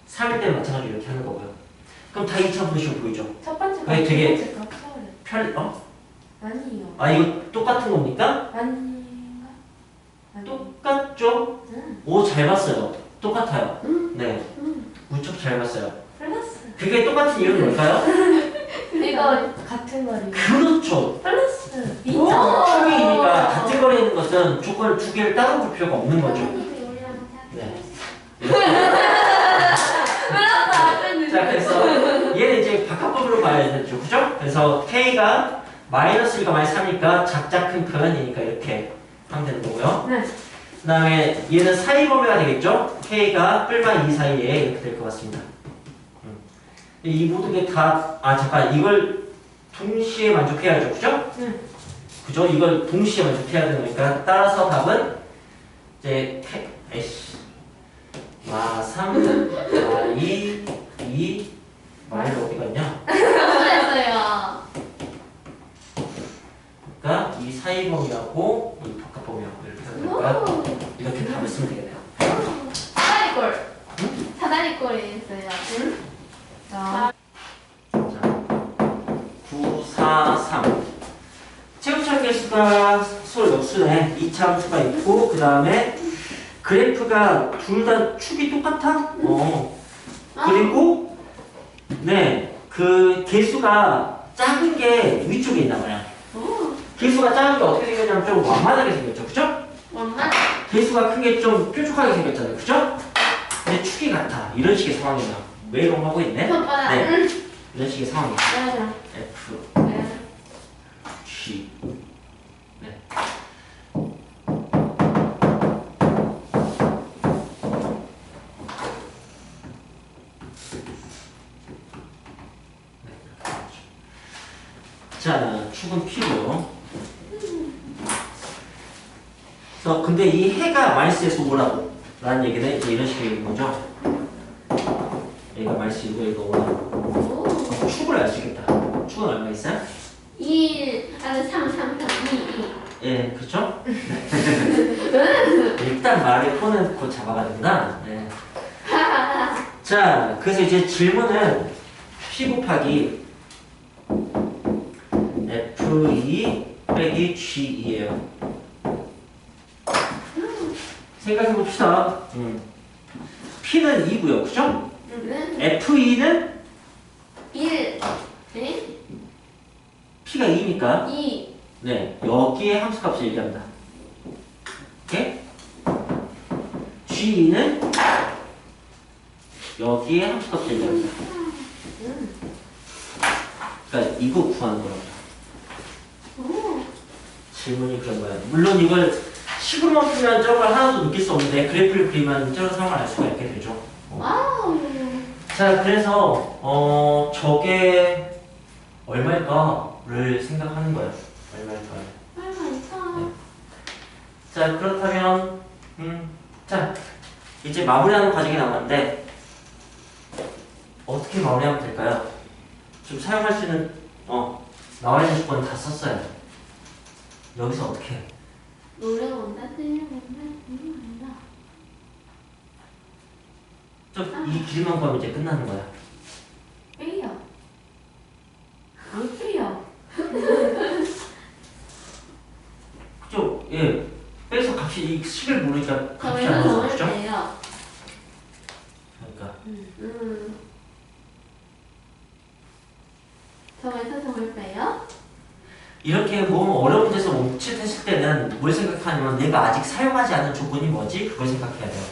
3일 때는 마찬가지로 이렇게 하는 거고요. 그럼 다 2차 분식으로 보이죠? 첫 번째 거, 네, 되게- 두 번째 거 처음에. 아니요. 아 이거 똑같은 겁니까? 아닌가? 똑같죠? 응. 오 잘 봤어요. 똑같아요. 네. 음. 무척 잘 봤어요. 플러스. 그게 똑같은 이유는 뭘까요? 이거 같은 거리. 그렇죠. 플러스. 오! 축이니까 같은 거리에 있는 것은 조건을 두 개를 따로 볼 필요가 없는 거죠. 네. 자 그래서 얘는 이제 바깥법으로 봐야 되죠. 그죠? 그래서 K가 마이너스 1과 마이너스 3이니까 작자 큰 표현이니까 이렇게 하면 되는 거고요. 네. 그 다음에 얘는 사이 범위가 되겠죠? K가 뿔과 2 사이에 이렇게 될 것 같습니다. 이 모든 게 다, 잠깐, 이걸 동시에 만족해야죠. 그죠? 응. 그죠? 이걸 동시에 만족해야 되는 거니까 따라서 답은 이제 마 3, 마 2, 2, 마이가 어디 갔냐? 잘했어요. 그러니까 이 사이 범위하고 이 바깥 범위하고 이렇게 하는 거니까 이렇게 답을 쓰면 되겠네요. 사다리꼴. 사다리꼴이 있어요. 응? 자, 자, 9, 4, 3. 체육장 개수가 서로 역수네. 2차 함수가 있고, 그 다음에 그래프가 둘 다 축이 똑같아? 그리고, 네, 그 개수가 작은 게 위쪽에 있나 봐요. 개수가 작은 게 어떻게 생겼냐면 좀 완만하게 생겼죠. 그죠? 엄마. 개수가 큰 게 좀 뾰족하게 생겼잖아요. 그죠? 근데 축이 같아. 이런 식의 상황이에요. 왜 이런 거 하고 있네? 오빠가. 네. 응. 이런 식의 상황이에요. 맞아. F, 네. G. 네. 자, 축은 P고요. 그래서 근데 이 해가 마이너스에서 오라고 라는 얘기는 이제 이런 식의 거죠. 얘가 마이너스이고 얘가 오라고. 오. 축을 알 수 있겠다. 축은 얼마 있어요? 2, 3, 3, 2, 예, 그렇죠? 일단 말의 폰은 곧 잡아가 된다. 네. 자, 그래서 이제 질문은 P 곱하기 F2 빼기 G2예요. 생각해 봅시다. P는 2고요, 그죠? 2. F2는 1. 네? P가 2니까 2. 네, 여기에 함수값을 얘기합니다. 오케이? G2는 여기에 함수값을 얘기합니다. 그러니까 이거 구하는 거라고. 오. 질문이 그런 거예요. 물론 이걸 식으로만 풀면 저걸 하나도 느낄 수 없는데 그래프를 그리면 저런 상황을 알 수가 있게 되죠. 와우. 자, 그래서 저게 얼마일까를 생각하는 거예요. 얼마일까요? 얼마일까? 자, 그렇다면 자, 이제 마무리하는 과정이 남았는데 어떻게 마무리하면 될까요? 좀 사용할 수 있는 나와 있는 조건 다 썼어요. 여기서 어떻게 해? 노래가 온다, 틀리면 온다. 이 길이만 구하면 이제 끝나는 거야. 빼요. 왜 빼요? 그죠? 예. 빼서 값이 이 식을 모르니까 값이 안 저희는 나오죠. 정을 그죠? 빼요. 그러니까 저에서 정을 빼요. 이렇게 뭐 어려운 데서 멈칫했을 때는 뭘 생각하냐면 내가 아직 사용하지 않은 조건이 뭐지? 그걸 생각해야 돼요.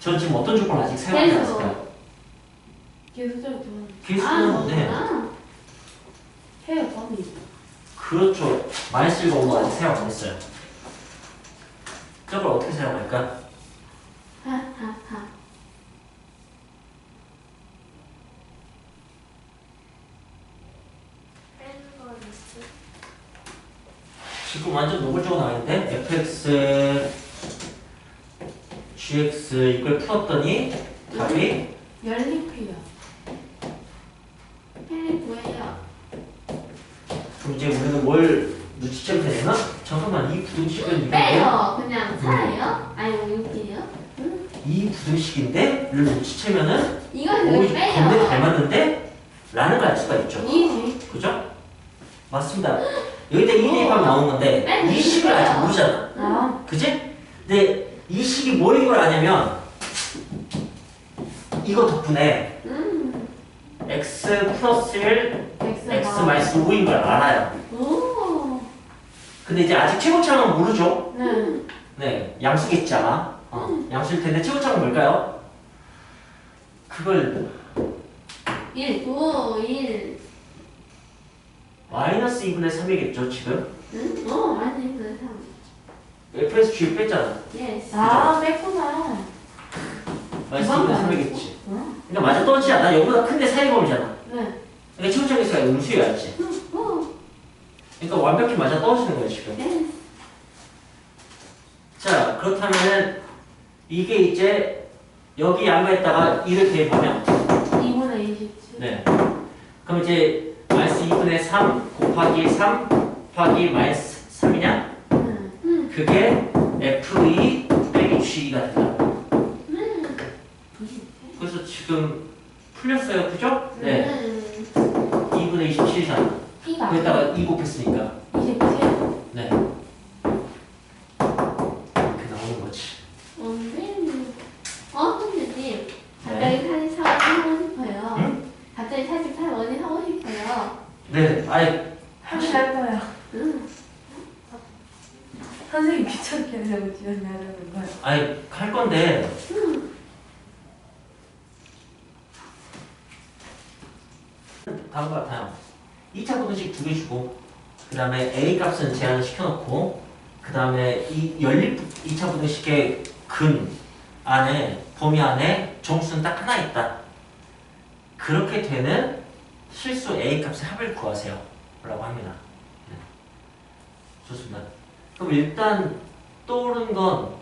전 지금 어떤 조건을 아직 사용하지 계수. 않았을까요? 계수절 좋아하는. 계수는 네. 해요, 범위. 그렇죠. 마이너스 1과 5가 아직 사용 안 했어요. 저걸 어떻게 사용할까? 하하하. 지금 완전 노골적으로 나와있는데 fx gx 이걸 풀었더니 답이 연립해요. 헬리 구해요. 그럼 이제 우리는 뭘 눈치채면 되나? 잠깐만 이 부등식은 이건데 빼요. 그냥 사예요? 아니 뭐 이렇게요? 이 부등식인데 를 눈치채면은 이건 오 여기 이거 건데 빼요. 닮았는데? 라는 걸 알 수가 있죠. 이지. 그죠? 맞습니다. 여기다 2 대입하면 나오는 건데 맨 이 식을 아직 모르잖아. 아, 그치? 근데 이 식이 뭐인 걸 아냐면 이거 덕분에 x 플러스 1 x 마이너스 5인 걸 알아요. 오. 근데 이제 아직 최고차는 모르죠? 네. 네, 양수겠지 아마. 양수일 텐데 최고차는 뭘까요? 그걸 1. 오, 1. 마이너스 2분의 3이겠죠 지금? 응? 어, 아니, 그 3. f에서 g 뺐잖아. 예스. 아, 뺐구나. 마이너스 이건 2분의 아니지. 3이겠지. 응? 그러니까 맞아 떨어지지 않아. 여기보다 큰데 사이범위잖아. 네. 그러니까 최고차 개수가 음수여야지. 오, 그러니까 완벽히 맞아 떨어지는 거예요 지금. 예스. 자 그렇다면은 이게 이제 여기 양가에다가 2를 대입하면 2분의 27. 네. 그럼 이제 마이너스 2분의 3 곱하기 3 곱하기 마이너스 3이냐? 그게 F2 빼기 G가 된다. 그래서 지금 풀렸어요. 그죠? 네. 2분의 27이잖아. P가 거기다가 2 곱했으니까. 27. 네. 이렇게 나오는 거지. 선생님. 갑자기 44원이 하고 싶어요. 응? 갑자기 44원이 하고 싶어요. 네. 아이 할 거야. 응. 선생님 귀찮게 하려고 지원하려는 거야. 아이 할 건데 다음과 같아요. 2차 부등식 2개 주고 그 다음에 A 값은 제한을 시켜놓고 그 다음에 이 연립 2차 부등식의 근 안에 범위 안에 정수는 딱 하나 있다. 그렇게 되는 실수 A 값의 합을 구하세요 라고 합니다. 네. 좋습니다. 그럼 일단 떠오른 건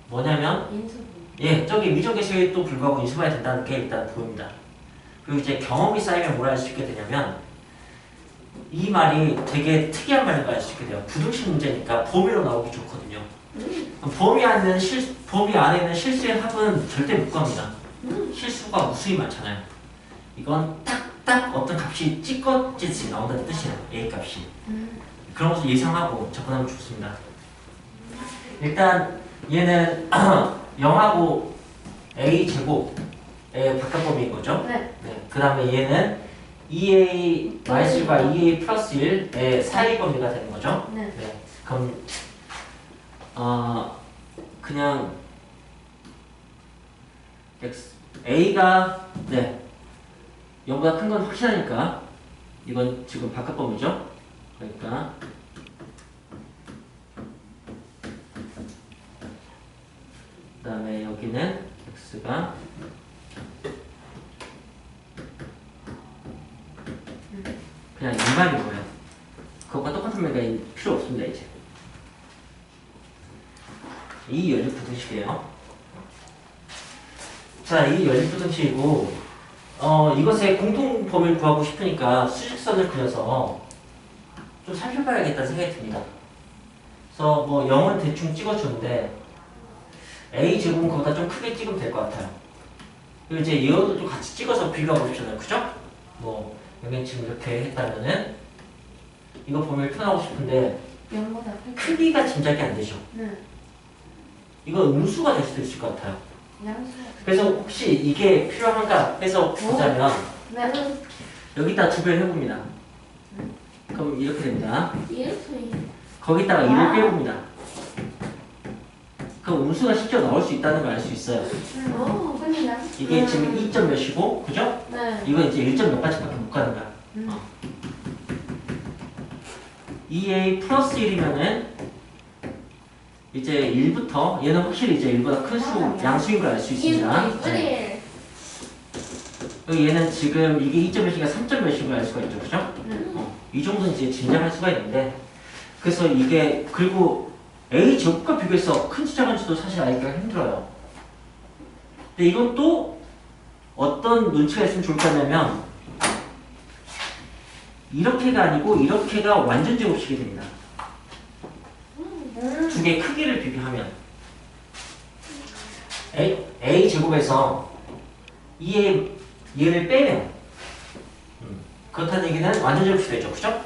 뭐냐면 인수분. 예, 저기 미적계수에도 불구하고 인수분해야 된다는 게 일단 보입니다. 그리고 이제 경험이 쌓이면 뭘 알 수 있게 되냐면 이 말이 되게 특이한 말인 걸 알 수 있게 돼요. 부등식 문제니까 범위로 나오기 좋거든요. 범위 안에 있는 실수의 합은 절대 못 갑니다. 실수가 무수히 많잖아요. 이건 딱딱 어떤 값이 찌꺼지듯이 나온다는 뜻이에요. A 값이. 그런 것을 예상하고 접근하면 좋습니다. 일단 얘는 0하고 A 제곱의 바깥범위인 거죠. 네. 네. 그 다음에 얘는 2A 마이너스과 2A 플러스 1의 사이 범위가 되는 거죠. 네. 네. 그럼 그냥 X, A가 네 0보다 큰 건 확실하니까 이건 지금 바깥범위죠. 그러니까 그 다음에 여기는 X가 그냥 이 말인 거예요. 그것과 똑같은 말이 필요 없습니다 이제. 이 연립부등식이에요. 자, 이 연립부등식이고 이것의 공통 범위를 구하고 싶으니까 수직선을 그려서 좀 살펴봐야겠다는 생각이 듭니다. 그래서 뭐 0은 대충 찍어주는데 a 제곱은 거기다 좀 크게 찍으면 될 것 같아요. 그리고 이제 이것도 같이 찍어서 비교해 보십시오. 그죠? 뭐 여기 지금 이렇게 했다면은 이거 보면 표현하고 싶은데 0보다 크기가 짐작이 안 되죠. 네. 이거 음수가 될 수도 있을 것 같아요. 양수. 그래서 혹시 이게 필요한가 해서 보자면 네. 여기다 두 배를 해봅니다. 그럼 이렇게 됩니다. 이렇게. 거기다가 와. 2를 빼봅니다. 그럼 음수가 실제로 나올 수 있다는 걸 알 수 있어요. 근데 양. 이게 지금 2점 몇이고, 그죠? 네. 이거 이제 1점 몇 가지밖에 못 가는 거야. 2a 플러스 1이면은 이제 1부터 얘는 확실히 이제 1보다 큰 수, 양수인 걸 알 수 있습니다. 네. 그리고 얘는 지금 이게 2점 몇이니까 3점 몇인 걸 알 수가 있죠, 그죠? 이 정도는 이제 짐작할 수가 있는데, 그래서 이게 그리고 a 제곱과 비교해서 큰지 작은지도 사실 알기가 힘들어요. 근데 이건 또 어떤 눈치가 있으면 좋을 것 같냐면 이렇게가 아니고 이렇게가 완전 제곱식이 됩니다. 두 개의 크기를 비교하면 a 제곱에서 2a 얘를 빼면 그렇다는 얘기는 완전 제곱식이 되죠, 그죠?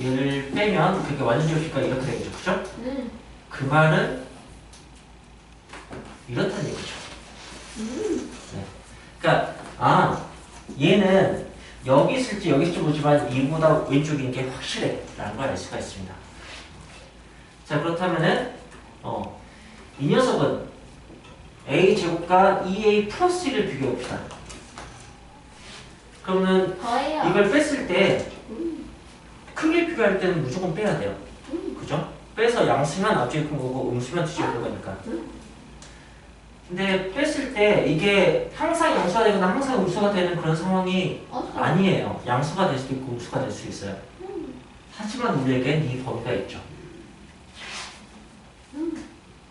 얘를 빼면 그게 완전 제곱식과 이렇게 되겠죠, 그죠? 그 말은 이렇다는 얘기죠. 네. 그러니까 얘는 여기 있을지 여기 있을지 모르지만 이보다 왼쪽인 게 확실해 라는 걸 알 수가 있습니다. 자, 그렇다면은 이 녀석은 a 제곱과 2a 플러스 1을 비교해 봅시다. 그러면 더해요. 이걸 뺐을 때 크게 비교할 때는 무조건 빼야 돼요. 그죠? 빼서 양수면 앞뒤에 큰 거고 음수면 뒤집어 큰 거니까. 근데 뺐을 때 이게 항상 양수가 되거나 항상 음수가 되는 그런 상황이 아니에요. 양수가 될 수도 있고 음수가 될 수 있어요. 하지만 우리에겐 이 범위가 있죠.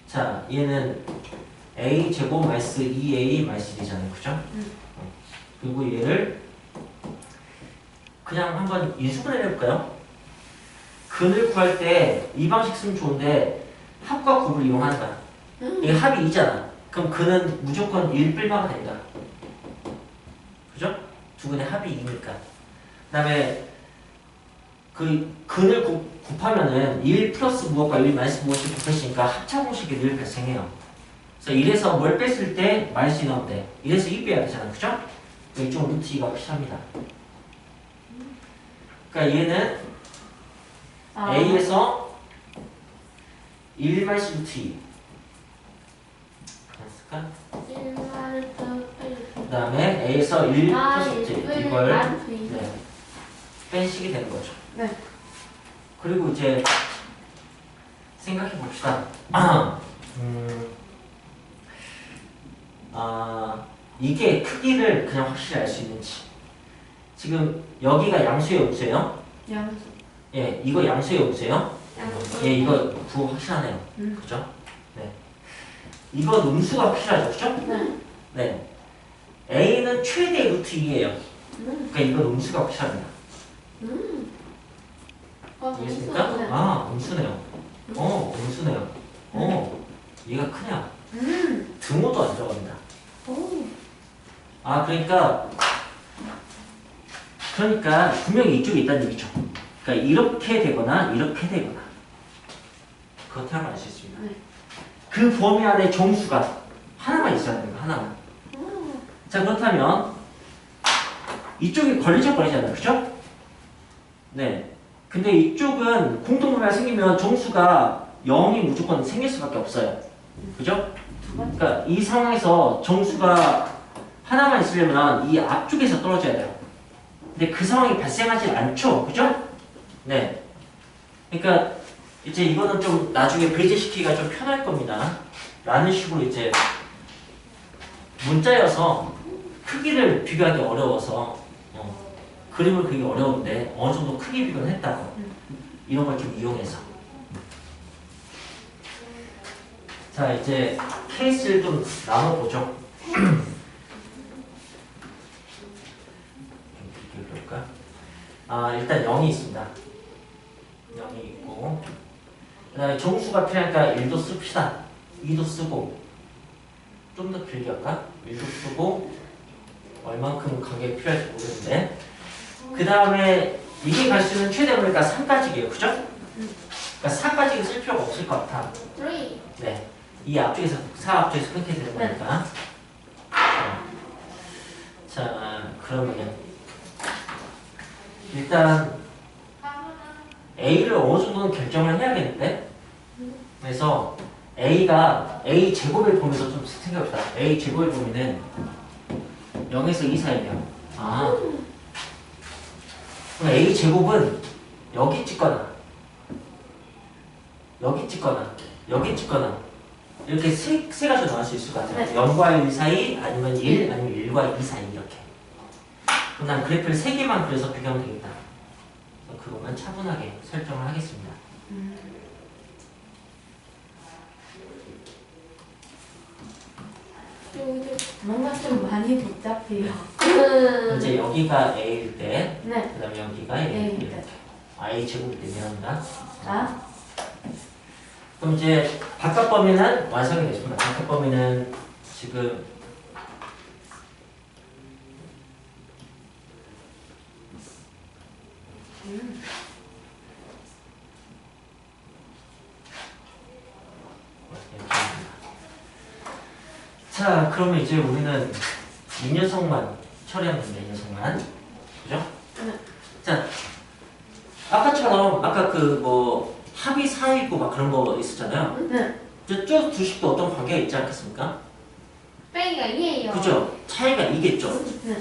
자, 얘는 a 제곱 마이너스 2a 마이너스 1이잖아요. 그죠? 그리고 얘를 그냥 한번 인수분해 해볼까요? 근을 구할 때 이 방식 쓰면 좋은데 합과 곱을 이용한다. 이게 합이 2잖아. 그럼 근은 무조건 1뿔마가 된다. 그죠? 두 근의 합이 2니까. 그 다음에 그 근을 곱하면은 1 플러스 무엇과 1 마이너스 무엇이 곱했으니까 합차 공식이 늘 발생해요. 그래서 1에서 뭘 뺐을 때 마이너스 2 나오면 돼. 1에서 2 빼야 되잖아. 그죠? 이쪽 루트 2가 필요합니다. 그러니까 얘는 A에서 1 마이너스 루트 2 그 다음에 A에서 1 플러스 이걸 빼시게 되는 거죠. 네. 그리고 이제 생각해 봅시다. 이게 크기를 그냥 확실히 알 수 있는지. 지금 여기가 양수의 음수예요? 양수. 예, 이거 양수의 음수예요? 예, 이거 구호 확실하네요. 그죠? 네. 이건 음수가 확실하죠, 그죠? 네. 네. A는 최대 루트 2예요. 그러니까 이건 음수가 확실합니다. 이해했습니까? 음수네요. 음수네요. 얘가 크냐? 등호도 안 들어갑니다. 그러니까 분명히 이쪽에 있다는 얘기죠. 그러니까 이렇게 되거나 이렇게 되거나 그렇게 하면 알 수 있습니다. 네. 그 범위 안에 정수가 하나만 있어야 됩니다. 하나만. 자, 그렇다면 이쪽이 걸리적거리잖아요. 그죠? 네. 근데 이쪽은 공통범위가 생기면 정수가 0이 무조건 생길 수밖에 없어요. 그죠? 그러니까 이 상황에서 정수가 하나만 있으려면 이 앞쪽에서 떨어져야 돼요. 근데 그 상황이 발생하지 않죠. 그죠? 네. 그러니까 이제 이거는 좀 나중에 배제시키기가 좀 편할 겁니다. 라는 식으로 이제 문자여서 크기를 비교하기 어려워서 그림을 그리기 어려운데 어느 정도 크기 비교를 했다고. 이런 걸 좀 이용해서. 자, 이제 케이스를 좀 나눠보죠. 좀 비교해볼까? 일단 0이 있습니다. 0이 있고 그 다음에 정수가 필요하니까 1도 씁시다. 2도 쓰고 좀 더 길게 할까? 1도 쓰고 얼만큼 관계가 필요할지 모르는데 그 다음에 이게 갈 수 있는 최대 범위가 3까지예요. 그죠? 그러니까 4까지 쓸 필요가 없을 것 같아. 3. 네. 이 앞쪽에서 4 앞쪽에서 끊게 되는 거니까. 자, 그러면 일단 A를 어느 정도는 결정을 해야겠는데 그래서 A 제곱의 범위도 좀 생각해봅시다. A 제곱의 범위는 0에서 2 사이면 그럼 A 제곱은 여기 찍거나 여기 찍거나 여기 찍거나 이렇게 세 가지로 나올 수 있을 것 같아요. 네. 0과 1 사이 아니면 1 아니면 1과 2 사이 이렇게. 그럼 난 그래프를 3개만 그려서 비교하면 되겠다. 그래서 그것만 차분하게 설정을 하겠습니다. 뭔가 좀 많이 복잡해요. 이제 여기가 A일 때, 네. 그 다음에 여기가 A일 A일 때. A 제곱이 되면 자, 그럼 이제 바깥 범위는 완성이 됐습니다. 바깥 범위는 지금 자, 그러면 이제 우리는 이 녀석만 처리하면 됩니다. 이 녀석만. 그죠? 네. 자, 아까처럼 아까 그 뭐 합이 4 있고 막 그런 거 있었잖아요. 네. 저쪽 두식도 어떤 관계가 있지 않겠습니까? 빼기가 2예요. 그죠? 차이가 이겠죠? 네.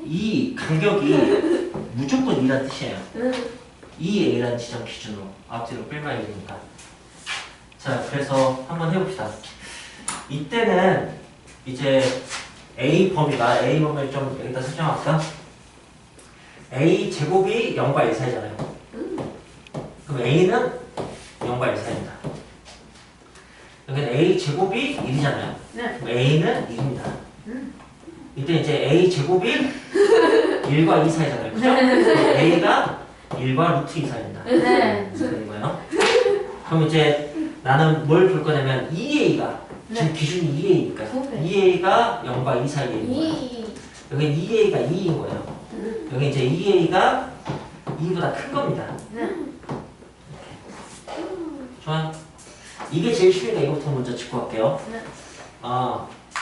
이 간격이 무조건 2란 뜻이에요. 응. 2A라는 지점 기준으로 앞뒤로 끌면 되니까. 자, 그래서 한번 해봅시다. 이때는 이제 A 범위를 좀 여기다 설정할까? A 제곱이 0과 1 사이잖아요. 그럼 A는 0과 1 사이입니다. 여기는 A 제곱이 1이잖아요. 네. 그럼 A는 1입니다. 이때 이제 A 제곱이 1과 2 사이잖아요. 그죠? 그럼 A가 1과 루트 2 사이입니다. 네. 되는 거예요. 그럼 이제 나는 뭘 볼 거냐면 2A가 지금 기준이 2A니까 네. 2A가 0과 2 사이에 있는 거예요. 2. 여기 2A가 2인 거예요. 여기 이제 2A가 2보다 큰 겁니다. 네. 좋아요. 이게 제일 쉬우니까 이거부터 먼저 짚고 갈게요. 네.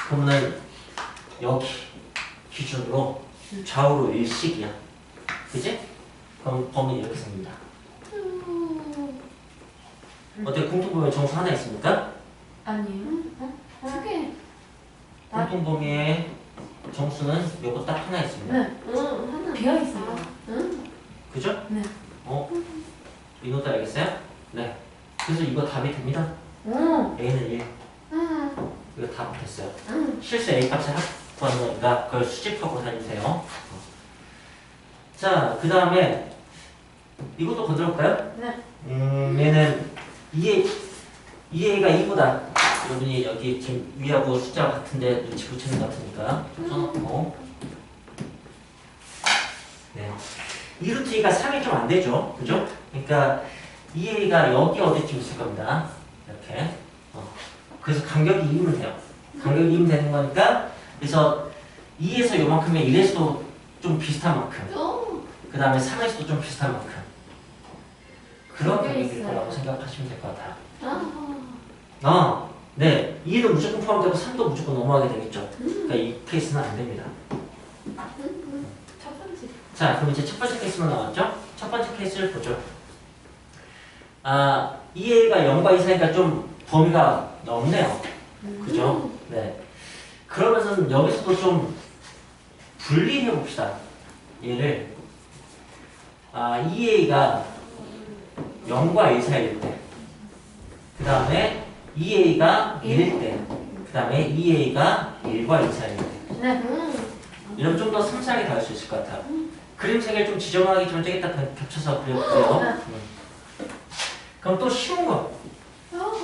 그러면 여기 기준으로 좌우로 일식이야. 그지? 그럼 범위 이렇게 생깁니다. 어때? 공통범위 정수 하나 있습니까? 아니에요. 두 개. 공통범위의 정수는 요거 딱 하나 있습니다. 네. 하나. 비어 있어요. 그죠? 네. 이 노트 알겠어요? 네. 그래서 이거 답이 됩니다. A는 1. 이거 답 됐어요. 실수 A 값을 구하는 거니까 그걸 수집하고 다니세요. 자, 그 다음에 이것도 건드려볼까요? 네. 얘는 2A가 2보다 여러분이 여기 지금 위하고 숫자가 같은데 눈치 붙이는 것 같으니까 좀 써놓고 네. 2루트 2가 3이 좀 안 되죠. 그죠? 그러니까 2A가 여기 어디쯤 있을 겁니다. 이렇게. 그래서 간격이 2면 돼요. 간격이 2면 되는 거니까 그래서 2에서 요만큼에 1에서도 좀 비슷한 만큼 그 다음에 3에서도 좀 비슷한 만큼 그런 간격일 거라고 생각하시면 될 것 같아요. 네. 2는 무조건 포함되고 3도 무조건 넘어가게 되겠죠. 그러니까 이 케이스는 안 됩니다. 첫 번째. 자, 그럼 이제 첫 번째 케이스만 나왔죠? 첫 번째 케이스를 보죠. 2A가 0과 2 사이니까 좀 범위가 넓네요. 그죠? 네. 그러면서 여기서도 좀 분리해 봅시다. 얘를 2A가 0과 1 사이일 때, 그 다음에 2A가 1일 때, 그 다음에 2A가 1과 2 사이일 때. 네. 이러면 좀 더 섬세하게 다룰 수 있을 것 같아요. 그림책을 좀 지정하기 좀 되겠다 겹쳐서 그려볼게요. 그럼 또 쉬운 거.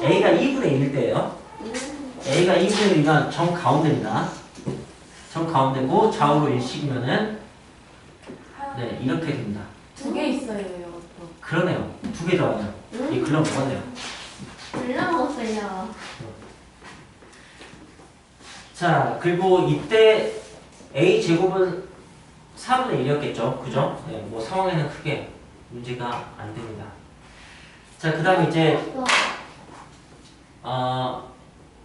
A가 2분의 1일 때예요. A가 2분의 1이면 정 가운데입니다. 점 가운데고 좌우로 일식이면은 네 이렇게 됩니다. 2개 있어요, 이것도. 그러네요. 두 개 더하네요. 이 글러 먹었네요. 올라먹었어요. 자 그리고 이때 a 제곱은 4분의 1이었겠죠. 그죠? 네, 뭐 상황에는 크게 문제가 안 됩니다. 자 그 다음에 이제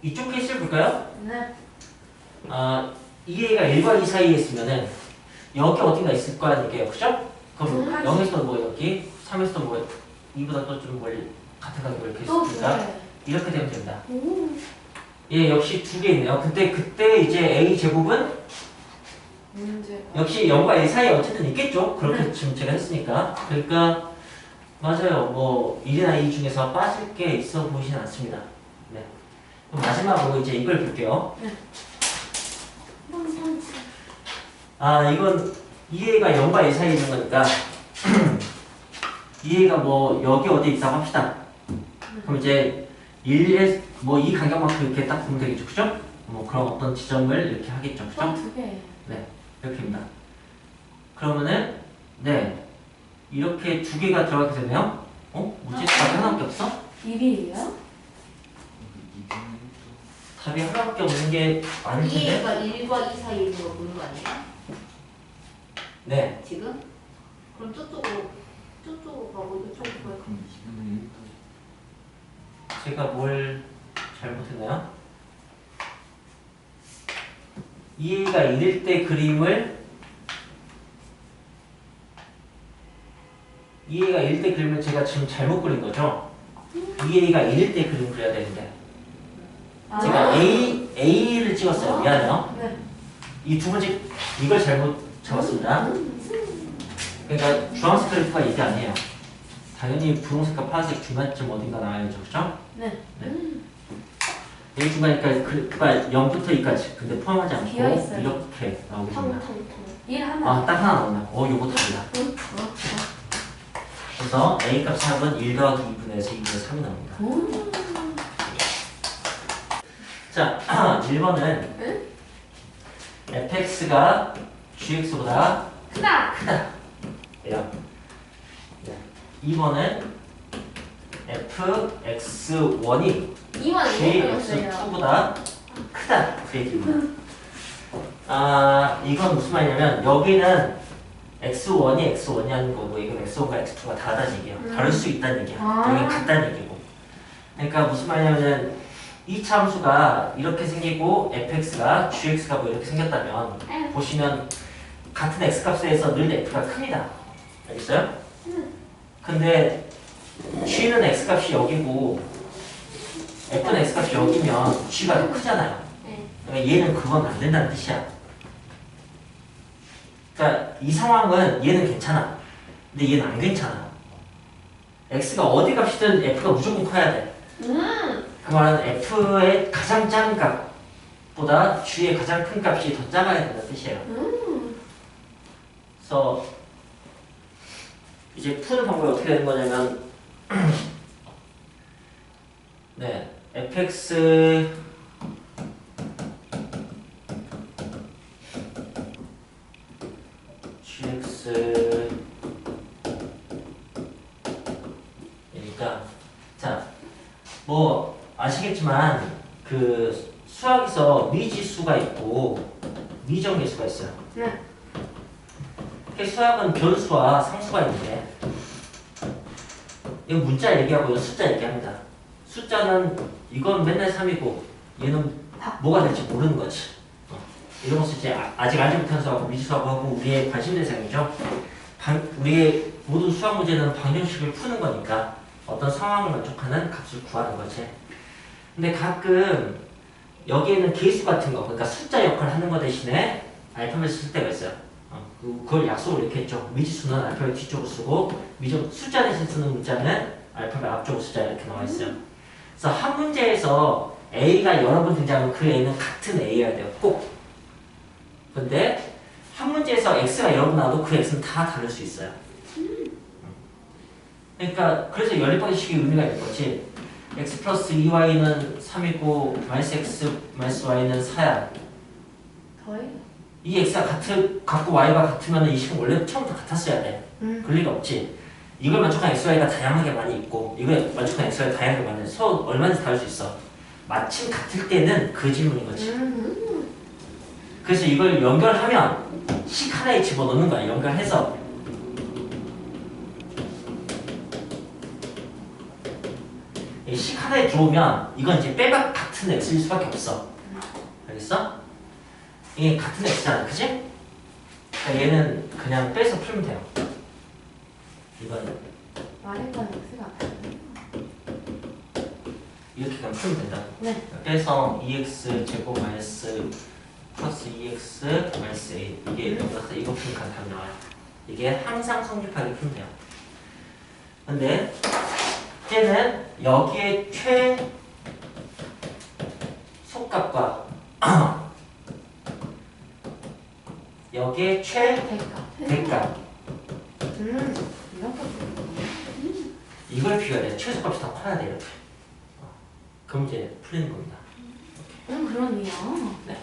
이쪽 케이스를 볼까요? 네. 2a가 1과 2 사이에 있으면은 여기 어딘가 있을 거란 얘기예요. 그죠? 그럼 0에서도 뭐 여기, 3에서도 뭐 2보다 또 좀 멀리 같은 각도로 이렇게 또 있으니까 2개. 이렇게 되면 됩니다. 예, 역시 2개 있네요. 근데 그때 이제 a 제곱은 문제가. 역시 0과 1 사이에 어쨌든 있겠죠. 그렇게 지금 제가 했으니까. 그러니까 맞아요. 뭐 1이나 2 중에서 빠질 게 있어 보이진 않습니다. 네. 그럼 마지막으로 이제 이걸 볼게요. 이건 2a가 0과 1 사이에 있는 거니까 2a가 뭐 여기 어디 있다고 합시다. 그럼 이제 1에 뭐 이 간격만큼 이렇게 딱 보면 되겠죠. 그죠? 뭐 그런 어떤 지점을 이렇게 하겠죠. 그죠? 또 2개. 네. 이렇게입니다. 그러면은 네. 이렇게 두 개가 들어가게 되네요. 뭐지? 답이 하나밖에 없어? 1이에요? 답이 하나밖에 없는 게 아닐 텐데. 1과 2 사이에 있는 거 보는 거 아니에요? 네. 지금? 그럼 저쪽으로 가고 이쪽으로 가고. 제가 뭘 잘못했나요? 2a가 1일 때 그림을 2a가 1일 때 그림을 제가 지금 잘못 그린 거죠? 2a가 1일 때 그림 그려야 되는데 제가 A를 찍었어요. 미안해요. 네. 이 두 번째 이걸 잘못 적었습니다. 그러니까 주황색 그래프가 이게 아니에요. 당연히 분홍색과 파란색 중간쯤 어딘가 나와야죠. 그죠? 네. A 중간이니까 그러니까 0부터 2까지 근데 포함하지 않고 비어있어요. 이렇게 나오게 됩니다. 텅텅텅. 1 하나. 딱 하나 나오네요. 요거 답이다. 그래서 A 값 3은 1 더하기 2분의 1에서 2분의 3이 나옵니다. 자, 1번은 fx가 gx보다 크다. 예요. 2번은 fx1이 2번 이겼어요. gx2보다 크다. 그 얘기입니다. 이건 무슨 말이냐면 여기는 x1이 x1이 하는 거고 이건 x1과 x2가 다르다는 얘기예요. 다를 수 있다는 얘기야. 여기 같다는 얘기고. 그러니까 무슨 말이냐면 이 참수가 이렇게 생기고 fx가 gx가 뭐 이렇게 생겼다면 보시면 같은 x값에서 늘 f가 큽니다. 알겠어요? 근데 g는 x값이 여기고 f는 x값이 여기면 g가 더 크잖아요. 그러니까 얘는 그건 안 된다는 뜻이야. 그러니까 이 상황은 얘는 괜찮아. 근데 얘는 안 괜찮아. x가 어디 값이든 f가 무조건 커야 돼. 그 말은 f의 가장 작은 값보다 g의 가장 큰 값이 더 작아야 된다는 뜻이에요. 그래서 이제 푸는 방법이 어떻게 되는 거냐면 네, fx gx 그러니까 자, 뭐 아시겠지만 그 수학에서 미지수가 있고 미정계수가 있어요. 네. 수학은 변수와 상수가 있는데 이거 문자 얘기하고 이거 숫자 얘기합니다. 숫자는 이건 맨날 3이고 얘는 뭐가 될지 모르는 거지. 이런 것을 이제 아직 알지 못한 수하고 미지수하고 우리의 관심 대상이죠. 우리의 모든 수학 문제는 방정식을 푸는 거니까 어떤 상황을 만족하는 값을 구하는 거지. 근데 가끔 여기에는 개수 같은 거, 그러니까 숫자 역할을 하는 거 대신에 알파벳을 쓸 때가 있어요. 그걸 약속을 이렇게 했죠. 미지수는 알파벳 뒤쪽으로 쓰고 숫자 대신 쓰는 문자는 알파벳 앞쪽으로 쓰자 이렇게 나와 있어요. 그래서 한 문제에서 A가 여러 번 등장하면 그 A는 같은 A여야 돼요. 꼭. 근데 한 문제에서 X가 여러 번 나와도 그 X는 다 다를 수 있어요. 그러니까 그래서 연립방식이 의미가 있는 거지. X 플러스 2Y는 3이고 마이너스 X 마이너스 Y는 4야. 더해? 이 x가 같고 y가 같으면 이 식은 원래 처음부터 같았어야 돼. 그럴 리가 없지. 이걸 만족한 x, y가 다양하게 많이 있고 이걸 만족한 x, y가 다양하게 많이 서로 얼마든지 다를 수 있어. 마침 같을 때는 그 질문인 거지. 그래서 이걸 연결하면 식 하나에 집어넣는 거야. 연결해서 이 식 하나에 들어오면 이건 이제 빼박 같은 x일 수밖에 없어. 알겠어? 이게 같은 x잖아, 그치? 그러니까 얘는 그냥 빼서 풀면 돼요. 이건 Y과 X가 이렇게 그냥 풀면 된다. 네. 빼서 2x 제곱 마이너스 플러스 2x 마이너스 a 이게 연결해서 이거 풀면 답이 나와요. 이게 항상 성립하게 풀면 돼요. 근데 이제는 여기에 최소값과 여기에 최대값 이런 거 이걸 비교해야 돼. 최소값이 더 커야 돼 이렇게. 그럼 이제 풀리는 겁니다. 그러네요. 네.